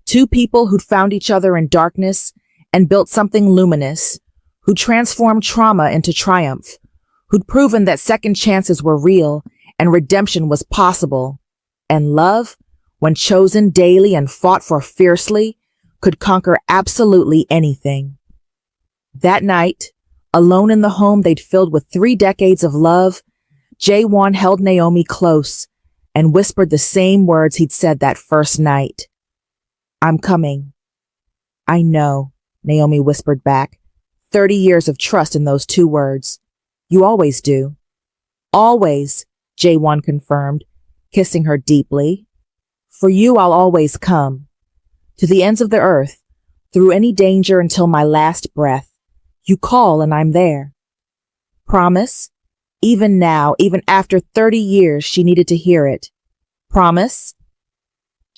Two people who'd found each other in darkness and built something luminous, who transformed trauma into triumph, who'd proven that second chances were real and redemption was possible, and love, when chosen daily and fought for fiercely, could conquer absolutely anything. That night, alone in the home they'd filled with 3 decades of love, Jae-won held Naomi close and whispered the same words he'd said that first night. I'm coming. I know, Naomi whispered back. 30 years of trust in those 2 words. You always do. Always, Jae-won confirmed, kissing her deeply. For you, I'll always come. To the ends of the earth, through any danger until my last breath. You call and I'm there. Promise? Even now, even after 30 years, she needed to hear it. Promise?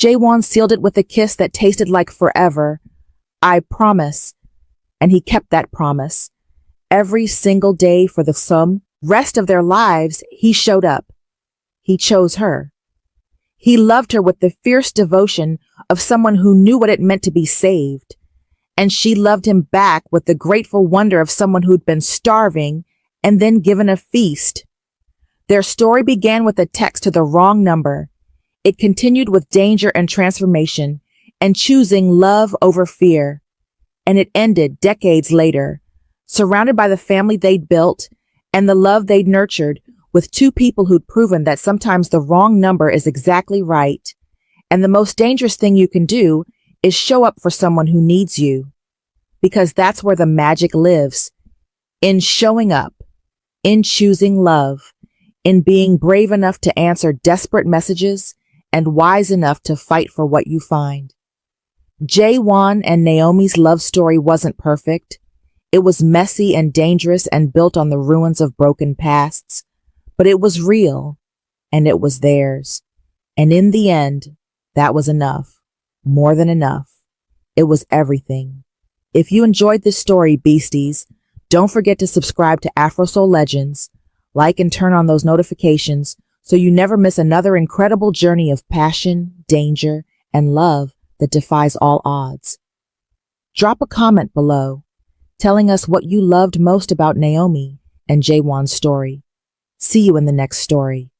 Jae-won sealed it with a kiss that tasted like forever. I promise. And he kept that promise. Every single day for the rest of their lives, he showed up. He chose her. He loved her with the fierce devotion of someone who knew what it meant to be saved. And she loved him back with the grateful wonder of someone who'd been starving and then given a feast. Their story began with a text to the wrong number. It continued with danger and transformation and choosing love over fear. And it ended decades later, surrounded by the family they'd built and the love they'd nurtured, with 2 people who'd proven that sometimes the wrong number is exactly right. And the most dangerous thing you can do is show up for someone who needs you. Because that's where the magic lives. In showing up. In choosing love. In being brave enough to answer desperate messages and wise enough to fight for what you find. Jae-won and Naomi's love story wasn't perfect. It was messy and dangerous and built on the ruins of broken pasts. But it was real, and it was theirs. And in the end, that was enough. More than enough. It was everything. If you enjoyed this story, Beasties, Don't forget to subscribe to Afro Soul Legends, like and turn on those notifications so you never miss another incredible journey of passion, danger, and love that defies all odds. Drop a comment below, telling us what you loved most about Naomi and Jae-won's story. See you in the next story.